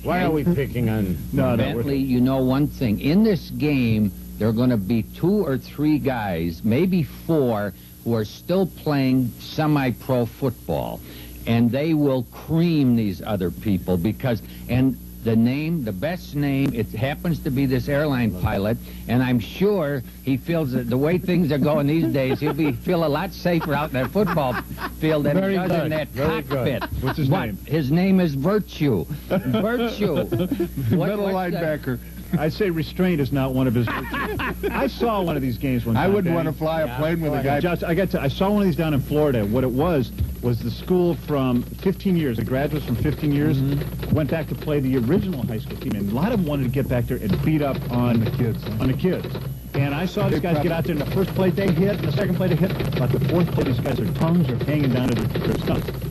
Why are we picking on... Bentley, you know one thing. In this game, there are going to be 2 or 3 guys, maybe 4, who are still playing semi-pro football. And they will cream these other people because... And the best name, it happens to be this airline pilot, and I'm sure he feels that the way things are going these days, he'll feel a lot safer out in that football field than he does in that cockpit. What's his name? His name is Virtue. Virtue. Middle linebacker. I'd say restraint is not one of his virtues. I saw one of these games one time. I wouldn't Danny. want to fly a plane with a guy. I saw one of these down in Florida. What it was the school from 15 years, the graduates from 15 years, went back to play the original high school team, and a lot of them wanted to get back there and beat up on the kids. And I saw these guys get out there, and the first play they hit, and the second play they hit, about the fourth play, these guys' tongues are hanging down to their stumps.